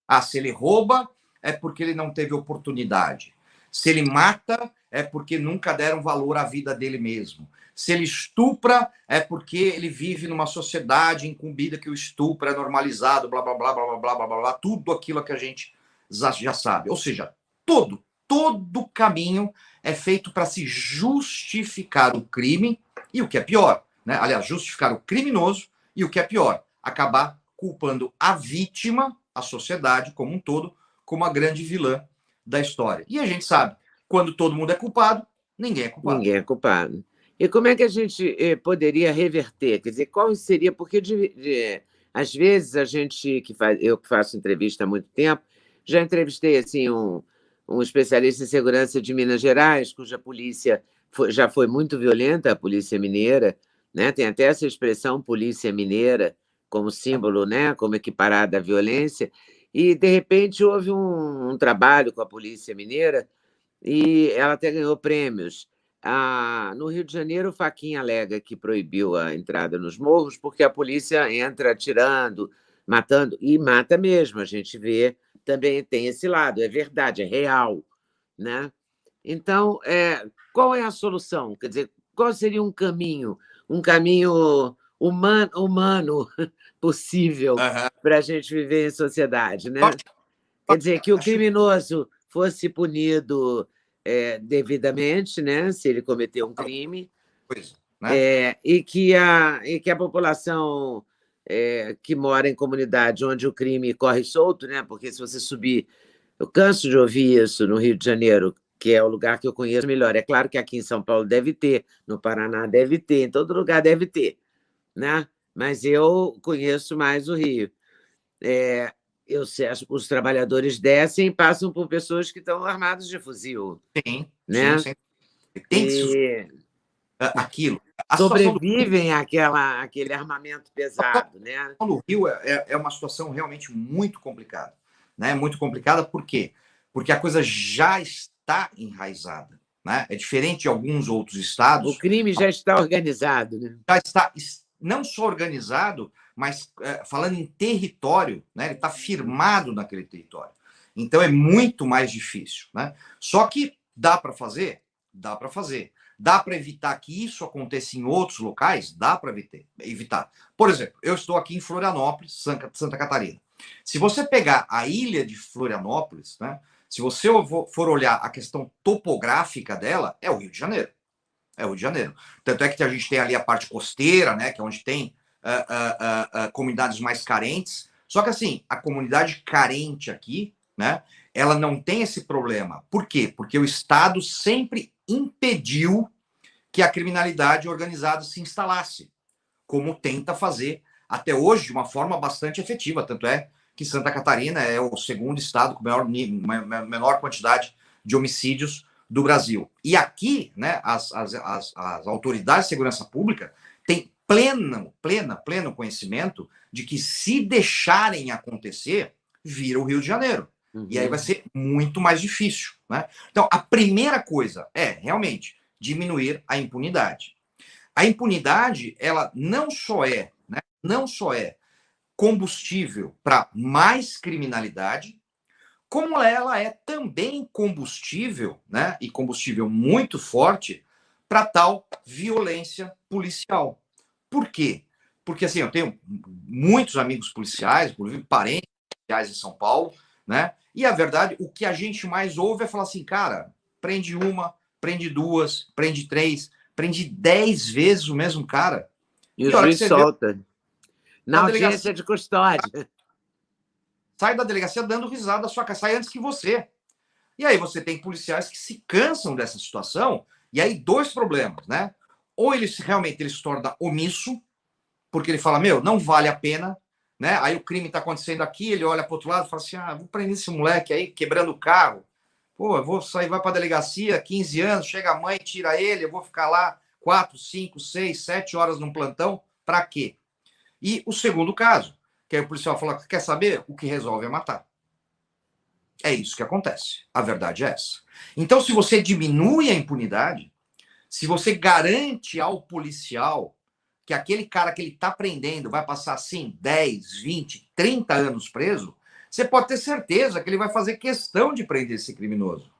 Ah, se ele rouba, é porque ele não teve oportunidade. Se ele mata, é porque nunca deram valor à vida dele mesmo. Se ele estupra, é porque ele vive numa sociedade incumbida que o estupro é normalizado, blá, blá, blá, blá, blá, blá, blá, blá, blá, tudo aquilo que a gente já sabe. Ou seja, todo caminho é feito para se justificar o crime e o que é pior, né? Aliás, justificar o criminoso e o que é pior, acabar culpando a vítima, a sociedade como um todo, como a grande vilã da história. E a gente sabe, quando todo mundo é culpado, ninguém é culpado. Ninguém é culpado. E como é que a gente poderia reverter? Quer dizer, qual seria? Porque às vezes a gente eu que faço entrevista há muito tempo, já entrevistei assim um especialista em segurança de Minas Gerais, cuja polícia já foi muito violenta, a polícia mineira, né? Tem até essa expressão polícia mineira como símbolo, né? Como equiparada à violência. E de repente houve um trabalho com a polícia mineira e ela até ganhou prêmios. No Rio de Janeiro, o Fachin alega que proibiu a entrada nos morros porque a polícia entra atirando, matando, e mata mesmo. A gente vê, também tem esse lado, é verdade, é real. Né? Então, qual é a solução? Quer dizer, qual seria um caminho humano possível Uhum. para a gente viver em sociedade? Né? Quer dizer, que o criminoso fosse punido devidamente, né, se ele cometeu um crime, Coisa, né? e que a população que mora em comunidade onde o crime corre solto, né, porque se você subir, eu canso de ouvir isso no Rio de Janeiro, que é o lugar que eu conheço melhor. É claro que aqui em São Paulo deve ter, no Paraná deve ter, em todo lugar deve ter, né? Mas eu conheço mais o Rio. Os trabalhadores descem e passam por pessoas que estão armados de fuzil, Sim, sim, né? sim. Tem que se E aquilo. A situação sobrevivem àquele armamento pesado, né? do Rio é uma situação realmente muito complicada. Né? Muito complicada por quê? Porque a coisa já está enraizada. Né? É diferente de alguns outros O estados, crime já está organizado, né? já está não só organizado, mas falando em território, né? Ele está firmado naquele território. Então é muito mais difícil. Né? Só que dá para fazer? Dá para fazer. Dá para evitar que isso aconteça em outros locais? Dá para evitar. Por exemplo, eu estou aqui em Florianópolis, Santa Catarina. Se você pegar a ilha de Florianópolis, né, se você for olhar a questão topográfica dela, é o Rio de Janeiro. É o Rio de Janeiro. Tanto é que a gente tem ali a parte costeira, né, que é onde tem comunidades mais carentes. Só que assim, a comunidade carente aqui, né, ela não tem esse problema. Por quê? Porque o Estado sempre impediu que a criminalidade organizada se instalasse, como tenta fazer até hoje de uma forma bastante efetiva. Tanto é que Santa Catarina é o segundo estado com menor quantidade de homicídios do Brasil. E aqui, né, as autoridades de segurança pública têm pleno conhecimento de que se deixarem acontecer, vira o Rio de Janeiro. Uhum. E aí vai ser muito mais difícil. Né? Então, a primeira coisa é, realmente, diminuir a impunidade. A impunidade, ela não só é, né, não só é combustível para mais criminalidade, como ela é também combustível, né, e combustível muito forte, para tal violência policial. Por quê? Porque, assim, eu tenho muitos amigos policiais, inclusive parentes policiais em São Paulo, né, e a verdade, o que a gente mais ouve é falar assim, cara, prende uma, prende duas, prende três, prende 10 vezes o mesmo cara. E o E a hora que juiz você vê solta. Na a delegacia, audiência de custódia. sai da delegacia dando risada da sua cara, sai antes que você. E aí você tem policiais que se cansam dessa situação, e aí dois problemas, né? Ou realmente ele se torna omisso, porque ele fala, meu, não vale a pena, né? Aí o crime está acontecendo aqui, ele olha para o outro lado e fala assim, vou prender esse moleque aí, quebrando o carro. Pô, eu vou sair, vai para a delegacia, 15 anos, chega a mãe, tira ele, eu vou ficar lá 4, 5, 6, 7 horas num plantão, para quê? E o segundo caso, que aí o policial fala, quer saber? O que resolve é matar. É isso que acontece. A verdade é essa. Então, se você diminui a impunidade, se você garante ao policial que aquele cara que ele está prendendo vai passar, assim, 10, 20, 30 anos preso, você pode ter certeza que ele vai fazer questão de prender esse criminoso.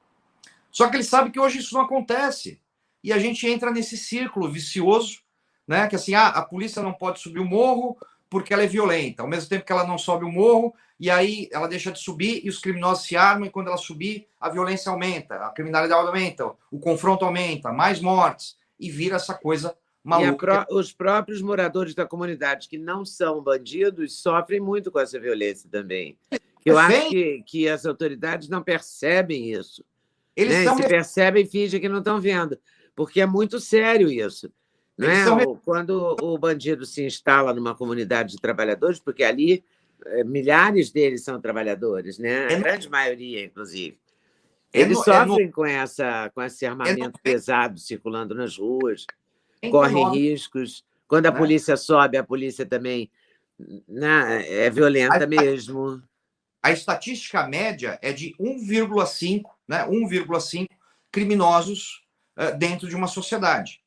Só que ele sabe que hoje isso não acontece. E a gente entra nesse círculo vicioso, né? Que assim, a polícia não pode subir o morro porque ela é violenta. Ao mesmo tempo que ela não sobe o morro, e aí ela deixa de subir e os criminosos se armam, e quando ela subir, a violência aumenta, a criminalidade aumenta, o confronto aumenta, mais mortes, e vira essa coisa E maluca. os próprios moradores da comunidade que não são bandidos sofrem muito com essa violência também. Eu acho que as autoridades não percebem isso. Eles Né? E são, se percebem, fingem que não estão vendo, porque é muito sério isso. Não eles é? são Quando o bandido se instala numa comunidade de trabalhadores, porque ali milhares deles são trabalhadores, né? A é, grande maioria, inclusive. é, Eles no, é, no, sofrem com esse é armamento pesado circulando nas ruas, correm 99, riscos. Quando a né? polícia sobe, a polícia também, né, é violenta mesmo. A estatística média é de 1,5, né, 1,5 criminosos dentro de uma sociedade.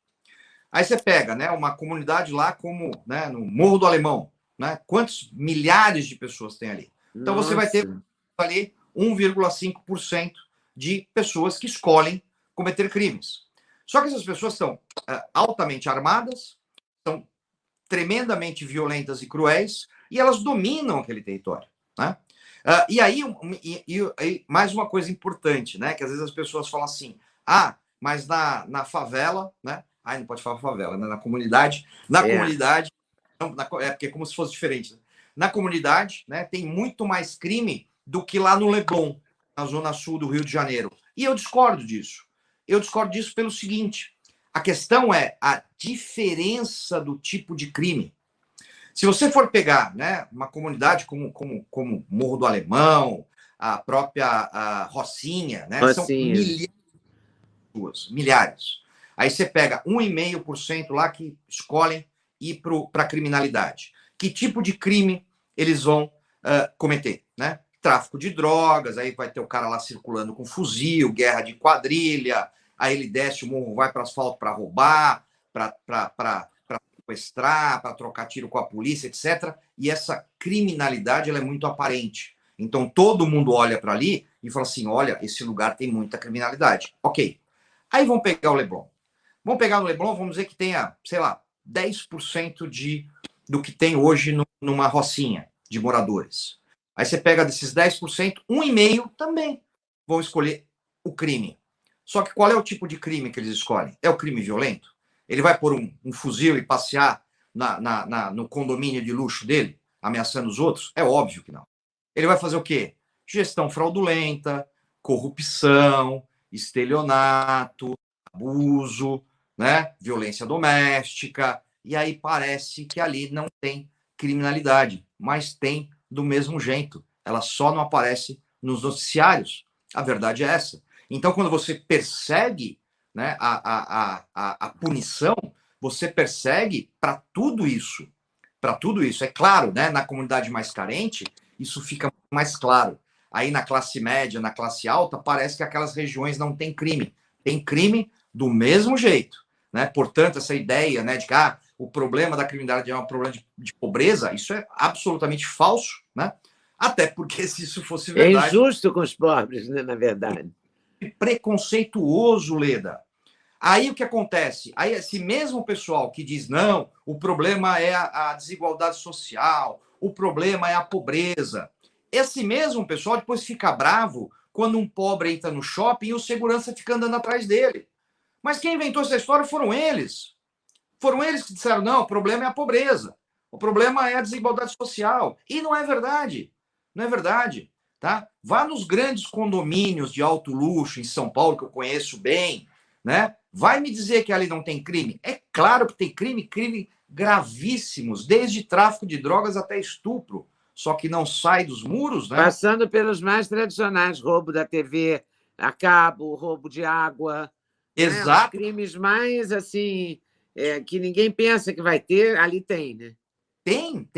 Aí você pega, né, uma comunidade lá como, né, no Morro do Alemão, né, quantos milhares de pessoas tem ali? Então você vai ter Nossa. ali 1,5% de pessoas que escolhem cometer crimes. Só que essas pessoas são altamente armadas, são tremendamente violentas e cruéis, e elas dominam aquele território, né? E aí, mais uma coisa importante, né? Que às vezes as pessoas falam assim, mas na favela, né? Não pode falar favela, né? Na comunidade, não, porque é como se fosse diferente. Né? Na comunidade, né? Tem muito mais crime do que lá no Leblon, na zona sul do Rio de Janeiro. E eu discordo disso. Eu discordo disso pelo seguinte: a questão é a diferença do tipo de crime. Se você for pegar, né, uma comunidade como Morro do Alemão, a própria Rocinha, né, são Rocinha. milhares. Aí você pega 1,5% lá que escolhem ir para a criminalidade. Que tipo de crime eles vão cometer? Né? Tráfico de drogas, aí vai ter o cara lá circulando com fuzil, guerra de quadrilha, aí ele desce o morro, vai para asfalto para roubar, para sequestrar, para trocar tiro com a polícia, etc. E essa criminalidade ela é muito aparente. Então todo mundo olha para ali e fala assim: olha, esse lugar tem muita criminalidade. Ok. Aí vamos pegar o Leblon. Vamos pegar no Leblon, vamos dizer que tenha, sei lá, 10% do que tem hoje numa rocinha de moradores. Aí você pega desses 10%, 1,5% também vão escolher o crime. Só que qual é o tipo de crime que eles escolhem? É o crime violento? Ele vai pôr um fuzil e passear no condomínio de luxo dele, ameaçando os outros? É óbvio que não. Ele vai fazer o quê? Gestão fraudulenta, corrupção, estelionato, abuso, né? Violência doméstica. E aí parece que ali não tem criminalidade, mas tem do mesmo jeito. Ela só não aparece nos noticiários. A verdade é essa. Então, quando você persegue, né, a punição, você persegue para tudo isso. Para tudo isso. É claro, né, na comunidade mais carente, isso fica mais claro. Aí na classe média, na classe alta, parece que aquelas regiões não têm crime. Tem crime do mesmo jeito. né? Portanto, essa ideia, né, de que o problema da criminalidade é um problema de pobreza, isso é absolutamente falso, né? Até porque, se isso fosse É verdade, injusto com os pobres, né, na verdade. preconceituoso, Leda. Aí o que acontece? Aí esse mesmo pessoal que diz não, o problema é a desigualdade social, o problema é a pobreza. Esse mesmo pessoal depois fica bravo quando um pobre entra no shopping e o segurança fica andando atrás dele. Mas quem inventou essa história foram eles. Foram eles que disseram, não, o problema é a pobreza. O problema é a desigualdade social. E não é verdade. Não é verdade. Tá? Vá nos grandes condomínios de alto luxo em São Paulo, que eu conheço bem, né? Vai me dizer que ali não tem crime? É claro que tem crime gravíssimos, desde tráfico de drogas até estupro. Só que não sai dos muros, né? Passando pelos mais tradicionais, roubo da TV a cabo, roubo de água, né? Os Exato. crimes mais assim que ninguém pensa que vai ter, ali tem, né? Tem,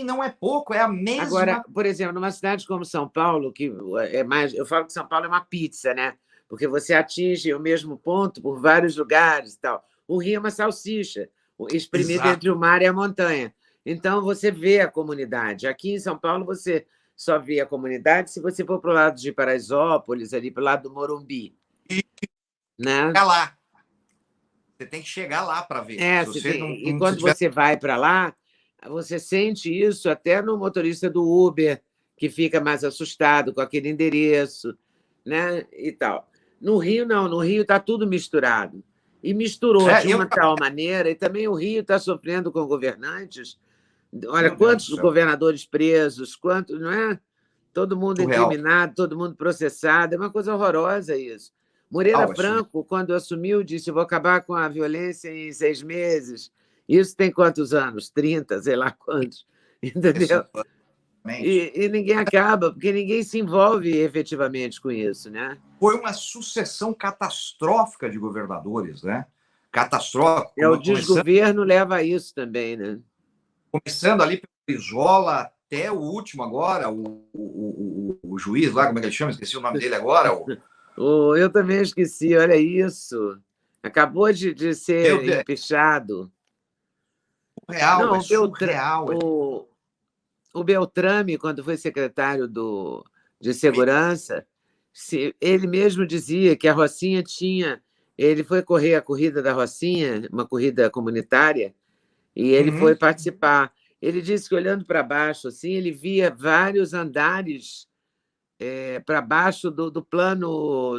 não é pouco, é a mesma. Agora, por exemplo, numa cidade como São Paulo, que é mais. Eu falo que São Paulo é uma pizza, né? Porque você atinge o mesmo ponto por vários lugares e tal. O Rio é uma salsicha, espremida Exato. entre o mar e a montanha. Então, você vê a comunidade. Aqui em São Paulo, você só vê a comunidade se você for para o lado de Paraisópolis, ali para o lado do Morumbi. E Né? lá. Você tem que chegar lá para ver. E quando você vai para lá, você sente isso até no motorista do Uber, que fica mais assustado com aquele endereço, né? E tal. No Rio, não. No Rio está tudo misturado. E misturou de uma tal maneira, e também o Rio está sofrendo com governantes. Olha, quantos governadores presos, quantos, não é? Todo mundo incriminado, todo mundo processado. É uma coisa horrorosa isso. Moreira Franco, quando assumiu, disse: vou acabar com a violência em 6 meses. Isso tem quantos anos? 30, sei lá quantos. Entendeu? E ninguém acaba, porque ninguém se envolve efetivamente com isso, né? Foi uma sucessão catastrófica de governadores, né? Catastrófica. O desgoverno leva a isso também, né? Começando ali pelo Brizola até o último agora, o juiz lá, como é que ele chama? Esqueci o nome dele agora. Eu também esqueci, olha isso. Acabou de ser empichado. Não, é surreal. O Beltrame, quando foi secretário de Segurança, ele mesmo dizia que a Rocinha tinha... Ele foi correr a corrida da Rocinha, uma corrida comunitária, e ele foi participar. Ele disse que, olhando para baixo, assim, ele via vários andares para baixo do plano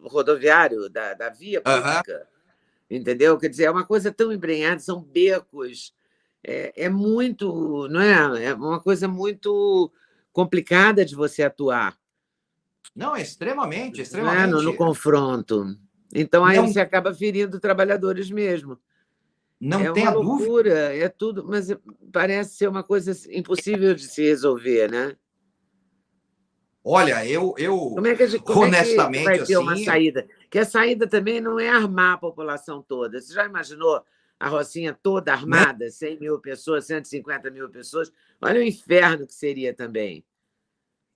rodoviário, da via pública. Entendeu? Quer dizer, é uma coisa tão embrenhada, são becos. É muito, não é? É uma coisa muito complicada de você atuar. Não, extremamente. Não é? No confronto. Então, aí você acaba ferindo trabalhadores mesmo. Não tem uma loucura, é tudo, mas parece ser uma coisa impossível de se resolver, né? Olha, como é que vai ter uma saída? Que a saída também não é armar a população toda. Você já imaginou a Rocinha toda armada, 100 mil pessoas, 150 mil pessoas? Olha o inferno que seria também.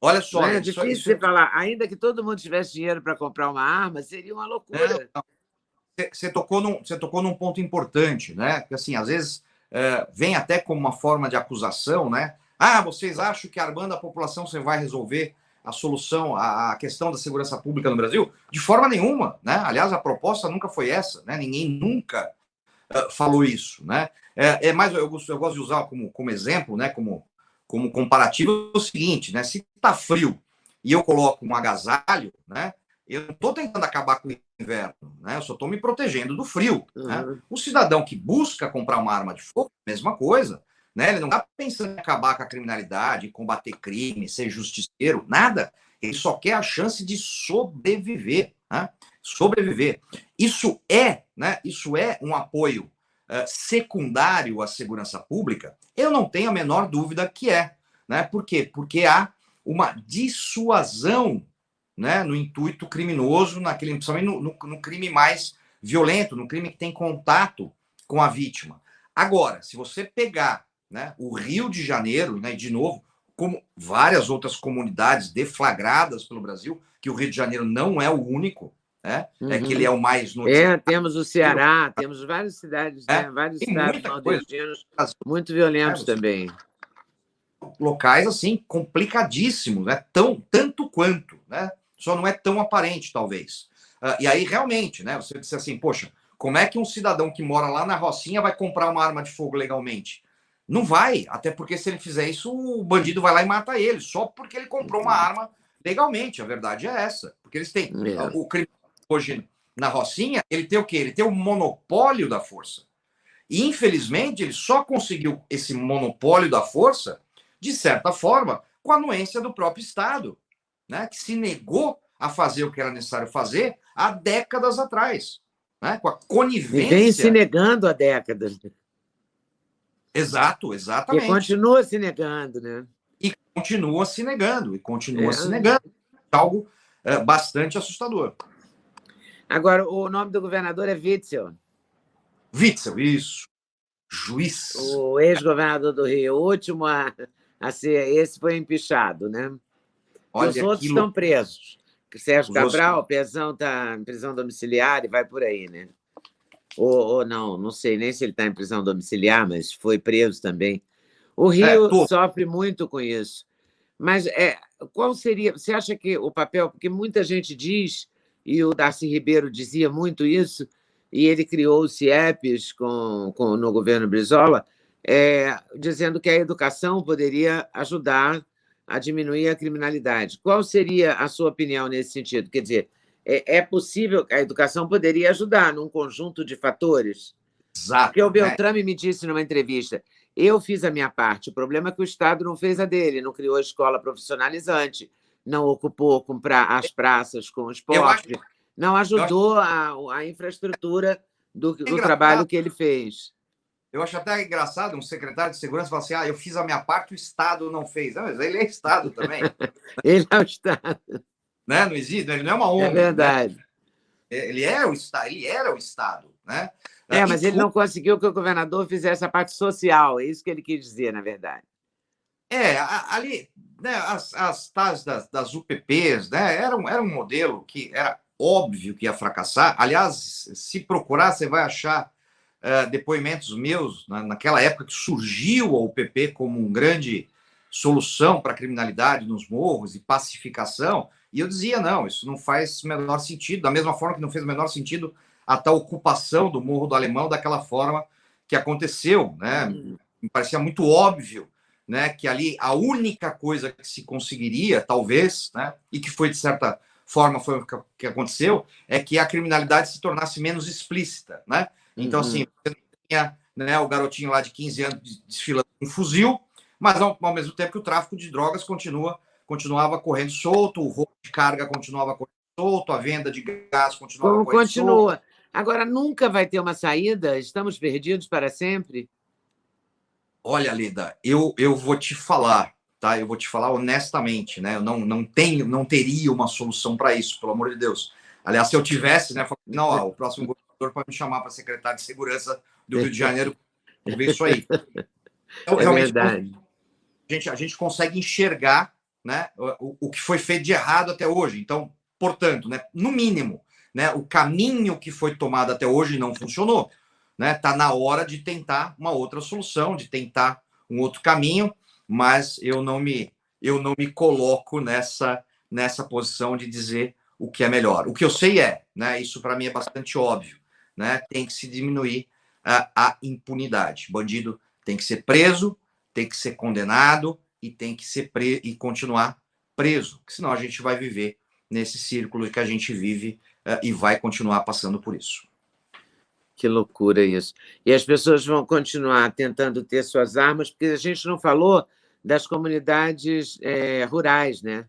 Olha só. É difícil você falar, ainda que todo mundo tivesse dinheiro para comprar uma arma, seria uma loucura. Você tocou num ponto importante, né? Que assim, às vezes vem até como uma forma de acusação, né? Vocês acham que armando a população você vai resolver a solução, a questão da segurança pública no Brasil? De forma nenhuma, né? Aliás, a proposta nunca foi essa, né? Ninguém nunca falou isso, né? Mais eu gosto de usar como exemplo, né? Como comparativo o seguinte, né? Se tá frio e eu coloco um agasalho, né? Eu não estou tentando acabar com o inverno, né? Eu só estou me protegendo do frio. Né? O cidadão que busca comprar uma arma de fogo, mesma coisa. Né? Ele não está pensando em acabar com a criminalidade, combater crime, ser justiceiro, nada. Ele só quer a chance de sobreviver. Né? Sobreviver. Isso é um apoio secundário à segurança pública? Eu não tenho a menor dúvida que é. Né? Por quê? Porque há uma dissuasão, né, no intuito criminoso, principalmente no crime mais violento, no crime que tem contato com a vítima. Agora, se você pegar, né, o Rio de Janeiro, né, de novo, como várias outras comunidades deflagradas pelo Brasil, que o Rio de Janeiro não é o único, né? Que ele é o mais notícias. Temos o Ceará, temos várias cidades, né? Vários estados nordestinos muito violentos também. Locais, assim, complicadíssimos, né? Tanto quanto, né? Só não é tão aparente, talvez. E aí, realmente, né? Você disse assim, poxa, como é que um cidadão que mora lá na Rocinha vai comprar uma arma de fogo legalmente? Não vai, até porque se ele fizer isso, o bandido vai lá e mata ele, só porque ele comprou uma arma legalmente. A verdade é essa. Porque eles têm... O crime hoje na Rocinha, ele tem o quê? Ele tem o monopólio da força. E, infelizmente, ele só conseguiu esse monopólio da força, de certa forma, com a anuência do próprio Estado, né? Que se negou a fazer o que era necessário fazer há décadas atrás, né? Com a conivência... E vem se negando há décadas. Exato, exatamente. E continua se negando, né? E continua se negando, Algo bastante assustador. Agora, o nome do governador é Witzel. Witzel, isso. Juiz. O ex-governador do Rio, o último a ser... Esse foi empichado, né? Olha, os outros estão presos. Sérgio Cabral, Pezão está em prisão domiciliar e vai por aí, né? Ou não sei nem se ele está em prisão domiciliar, mas foi preso também. O Rio sofre muito com isso. Mas qual seria... Você acha que o papel... Porque muita gente diz, e o Darcy Ribeiro dizia muito isso, e ele criou os CIEPs no governo Brizola, dizendo que a educação poderia ajudar a diminuir a criminalidade. Qual seria a sua opinião nesse sentido? Quer dizer, é possível que a educação poderia ajudar num conjunto de fatores? Exato. Porque o Beltrame me disse numa entrevista, eu fiz a minha parte, o problema é que o Estado não fez a dele, não criou a escola profissionalizante, não ocupou as praças com esporte, não ajudou a infraestrutura do trabalho que ele fez. Eu acho até engraçado um secretário de segurança falar assim, eu fiz a minha parte, o Estado não fez. Não, mas ele é Estado também. Ele é o Estado. Né? Não existe, ele não é uma ONG. É verdade. Né? Ele era o Estado. Né? Mas ele não conseguiu que o governador fizesse a parte social, é isso que ele quis dizer, na verdade. Ali, né, as tais das UPPs, né, era um modelo que era óbvio que ia fracassar. Aliás, se procurar, você vai achar depoimentos meus, naquela época que surgiu a UPP como uma grande solução para a criminalidade nos morros e pacificação, e eu dizia, não, isso não faz o menor sentido, da mesma forma que não fez o menor sentido a tal ocupação do Morro do Alemão daquela forma que aconteceu, né? Me parecia muito óbvio, né, que ali a única coisa que se conseguiria, talvez, né, e que foi de certa forma foi o que aconteceu, é que a criminalidade se tornasse menos explícita, né? Então, assim, você tinha, né, o garotinho lá de 15 anos desfilando com um fuzil, mas ao mesmo tempo que o tráfico de drogas continuava correndo solto, o roubo de carga continuava correndo solto, a venda de gás continuava correndo solto. Agora, nunca vai ter uma saída? Estamos perdidos para sempre? Olha, Leda, eu vou te falar, tá? Eu vou te falar honestamente, né? Eu não teria uma solução para isso, pelo amor de Deus. Aliás, se eu tivesse, né? Não, o próximo governador pode me chamar para secretário de Segurança do Rio de Janeiro para ver isso aí. Então, realmente, verdade. A gente consegue enxergar, né, o que foi feito de errado até hoje. Então, portanto, né, no mínimo, né, o caminho que foi tomado até hoje não funcionou. Está na hora de tentar uma outra solução, de tentar um outro caminho, mas eu não me coloco nessa posição de dizer o que é melhor. O que eu sei né, isso para mim é bastante óbvio, né, tem que se diminuir a impunidade. Bandido tem que ser preso, tem que ser condenado e tem que ser e continuar preso, porque senão a gente vai viver nesse círculo que a gente vive e vai continuar passando por isso. Que loucura isso. E as pessoas vão continuar tentando ter suas armas, porque a gente não falou das comunidades rurais, né?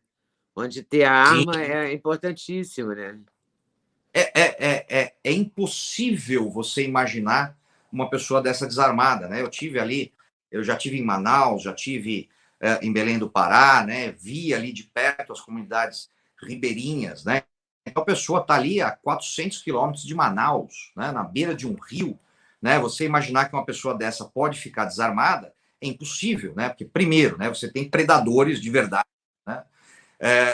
Onde ter a arma é importantíssimo, né? É impossível você imaginar uma pessoa dessa desarmada, né? Eu já tive em Manaus, já tive em Belém do Pará, né? Vi ali de perto as comunidades ribeirinhas, né? Então, a pessoa está ali a 400 quilômetros de Manaus, né, na beira de um rio. Né, você imaginar que uma pessoa dessa pode ficar desarmada é impossível, né? Porque, primeiro, né, você tem predadores de verdade. Né?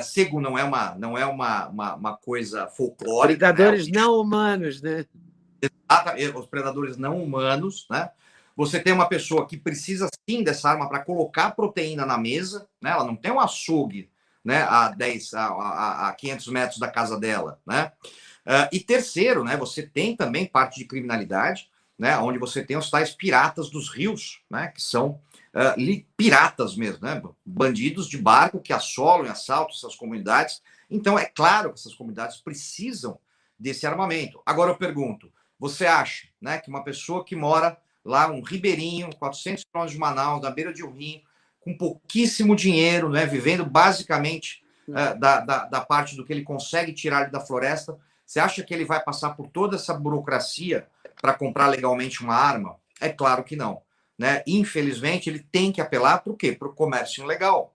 Cego não é uma coisa folclórica. Predadores não humanos, né? Os predadores não humanos, né? Você tem uma pessoa que precisa sim dessa arma para colocar proteína na mesa, né? Ela não tem um açougue, né, a 500 metros da casa dela, né? E terceiro, né, você tem também parte de criminalidade, né, onde você tem os tais piratas dos rios, né, que são piratas mesmo, né, bandidos de barco que assolam e assaltam essas comunidades. Então, é claro que essas comunidades precisam desse armamento. Agora eu pergunto, você acha, né, que uma pessoa que mora lá, um ribeirinho, 400 quilômetros de Manaus, na beira de um rio, com pouquíssimo dinheiro, né, vivendo basicamente da parte do que ele consegue tirar da floresta, você acha que ele vai passar por toda essa burocracia para comprar legalmente uma arma? É claro que não. Né? Infelizmente, ele tem que apelar para o quê? Para o comércio ilegal.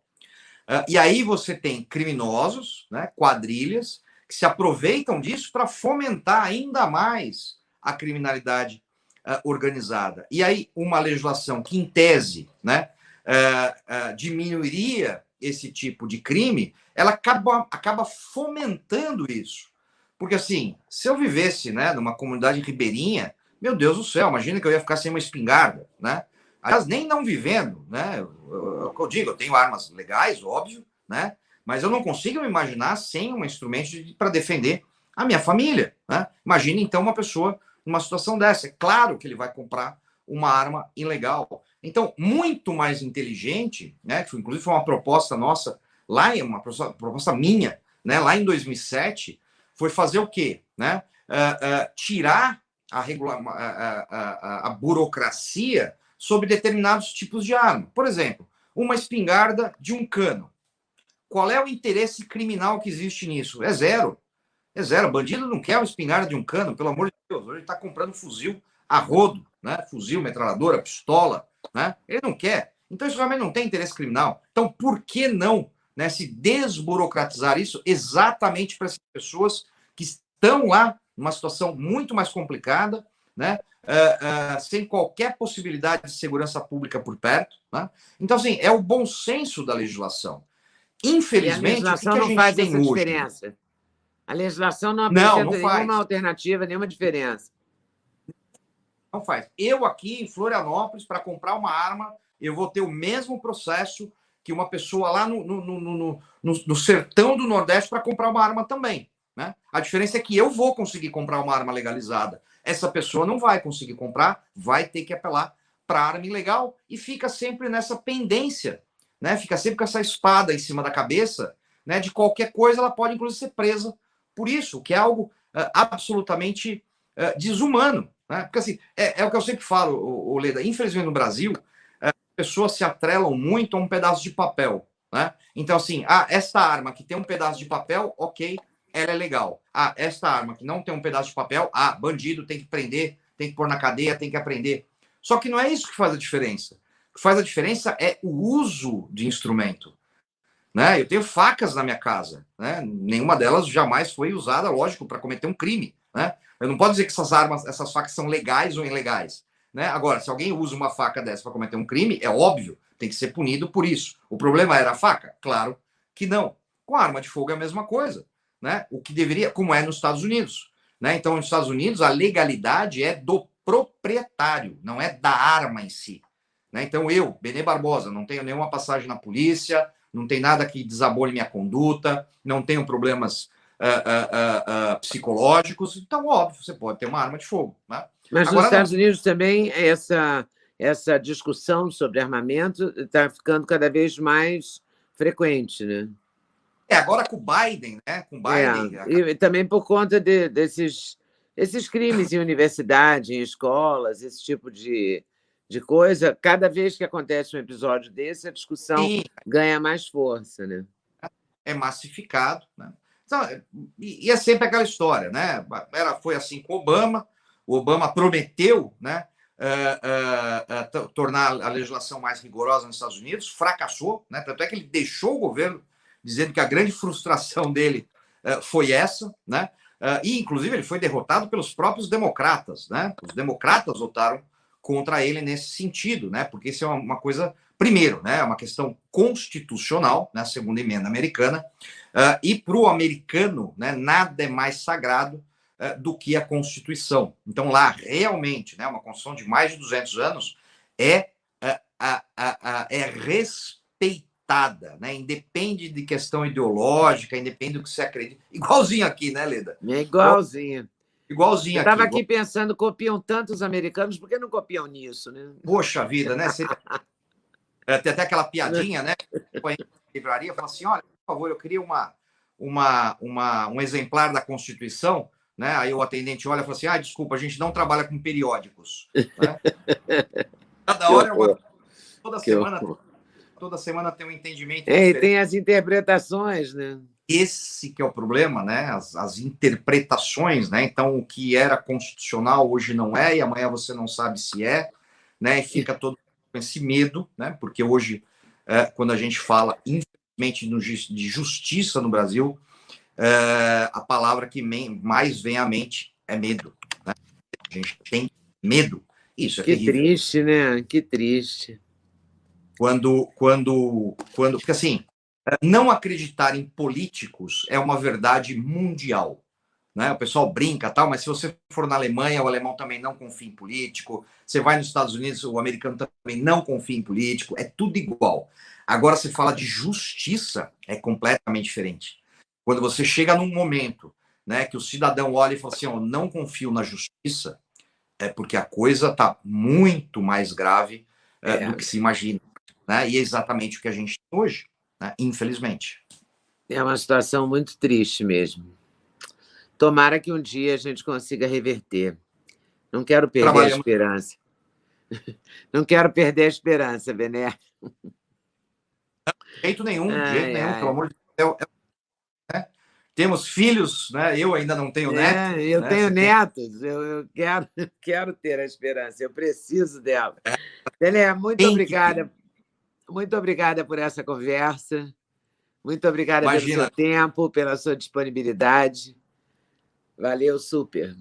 E aí você tem criminosos, né, quadrilhas, que se aproveitam disso para fomentar ainda mais a criminalidade organizada. E aí uma legislação que, em tese, né, diminuiria esse tipo de crime, ela acaba fomentando isso. Porque, assim, se eu vivesse, né, numa comunidade ribeirinha, meu Deus do céu, imagina que eu ia ficar sem uma espingarda, né? Aliás, nem não vivendo, né? Eu digo, eu tenho armas legais, óbvio, né? Mas eu não consigo me imaginar sem um instrumento para defender a minha família, né? Imagine, então, uma pessoa numa situação dessa. É claro que ele vai comprar uma arma ilegal. Então, muito mais inteligente, né? Que inclusive foi uma proposta nossa, uma proposta minha, né? Lá em 2007, foi fazer o quê? Né? Tirar a burocracia sobre determinados tipos de arma. Por exemplo, uma espingarda de um cano. Qual é o interesse criminal que existe nisso? É zero. É zero. O bandido não quer uma espingarda de um cano, pelo amor de Deus. Hoje ele está comprando fuzil a rodo, né? Fuzil, metralhadora, pistola. Né? Ele não quer. Então, isso realmente não tem interesse criminal. Então, por que não, né, se desburocratizar isso exatamente para essas pessoas que estão lá numa situação muito mais complicada, né? Sem qualquer possibilidade de segurança pública por perto. Né? Então, assim, é o bom senso da legislação. Infelizmente, o que a gente faz tem essa hoje? Diferença. A legislação não apresenta nenhuma alternativa, nenhuma diferença. Não faz. Eu aqui em Florianópolis, para comprar uma arma, eu vou ter o mesmo processo que uma pessoa lá no sertão do Nordeste para comprar uma arma também. Né? A diferença é que eu vou conseguir comprar uma arma legalizada. Essa pessoa não vai conseguir comprar, vai ter que apelar para arma ilegal e fica sempre nessa pendência, né? Fica sempre com essa espada em cima da cabeça, né? De qualquer coisa ela pode inclusive ser presa por isso, que é algo absolutamente desumano. Né? Porque assim, é o que eu sempre falo, Leda, infelizmente no Brasil, as pessoas se atrelam muito a um pedaço de papel. Né? Então, assim, esta arma que tem um pedaço de papel, ok, ela é legal. Esta arma que não tem um pedaço de papel, bandido, tem que prender, tem que pôr na cadeia, tem que aprender. Só que não é isso que faz a diferença. O que faz a diferença é o uso de instrumento. Né? Eu tenho facas na minha casa. Né? Nenhuma delas jamais foi usada, lógico, para cometer um crime. Né? Eu não posso dizer que essas facas são legais ou ilegais. Né? Agora, se alguém usa uma faca dessa para cometer um crime, é óbvio, tem que ser punido por isso. O problema era a faca? Claro que não. Com a arma de fogo é a mesma coisa. Né? O que deveria, como é nos Estados Unidos. Né? Então, nos Estados Unidos, a legalidade é do proprietário, não é da arma em si. Né? Então, eu, Benê Barbosa, não tenho nenhuma passagem na polícia, não tem nada que desabone minha conduta, não tenho problemas psicológicos. Então, óbvio, você pode ter uma arma de fogo. Né? Mas agora, nos Estados Unidos também essa discussão sobre armamento está ficando cada vez mais frequente, né? Agora com o Biden, né? Com o Biden. E também por conta desses crimes em universidade, em escolas, esse tipo de coisa. Cada vez que acontece um episódio desse, a discussão ganha mais força, né? É massificado, né? Então, e é sempre aquela história, né? Foi assim com o Obama prometeu, né? Tornar a legislação mais rigorosa nos Estados Unidos, fracassou, né? Tanto é que ele deixou o governo dizendo que a grande frustração dele foi essa, né? E, inclusive, ele foi derrotado pelos próprios democratas, né? Os democratas votaram contra ele nesse sentido, né? Porque isso é uma coisa, primeiro, né? É uma questão constitucional, né? Segunda emenda americana, e para o americano, né? Nada é mais sagrado do que a Constituição. Então, lá, realmente, né? Uma Constituição de mais de 200 anos é respeitada, né? Independe de questão ideológica, independe do que você acredita. Igualzinho aqui, né, Leda? É igualzinho. Igualzinho Eu aqui. estava aqui pensando, copiam tanto os americanos, por que não copiam nisso, né? Poxa vida, né? Tem até aquela piadinha, né? Põe na livraria, fala assim, olha, por favor, eu queria um exemplar da Constituição, né? Aí o atendente olha e fala assim, desculpa, a gente não trabalha com periódicos. Né? Cada hora é uma... Toda semana tem um entendimento diferente. Tem as interpretações, né? Esse que é o problema, né? As interpretações, né? Então, o que era constitucional hoje não é, e amanhã você não sabe se é, né? E fica todo com esse medo, né? Porque hoje, quando a gente fala, infelizmente, de justiça no Brasil, a palavra que mais vem à mente é medo. Né? A gente tem medo. Isso é terrível. Que triste, né? Que triste. Porque assim, não acreditar em políticos é uma verdade mundial. Né? O pessoal brinca, tal, mas se você for na Alemanha, o alemão também não confia em político. Você vai nos Estados Unidos, o americano também não confia em político. É tudo igual. Agora, se fala de justiça, é completamente diferente. Quando você chega num momento, né, que o cidadão olha e fala assim, não confio na justiça, é porque a coisa está muito mais grave do que se imagina. Né? E é exatamente o que a gente tem hoje, né? Infelizmente. É uma situação muito triste mesmo. Tomara que um dia a gente consiga reverter. Não quero perder a esperança. Não quero perder a esperança, Bené. De jeito nenhum, pelo amor de Deus. Né? Temos filhos, né? Eu ainda não tenho netos. Eu tenho netos, eu quero ter a esperança, eu preciso dela. Bené, muito obrigada. Muito obrigada por essa conversa. Muito obrigada pelo seu tempo, pela sua disponibilidade. Valeu, super.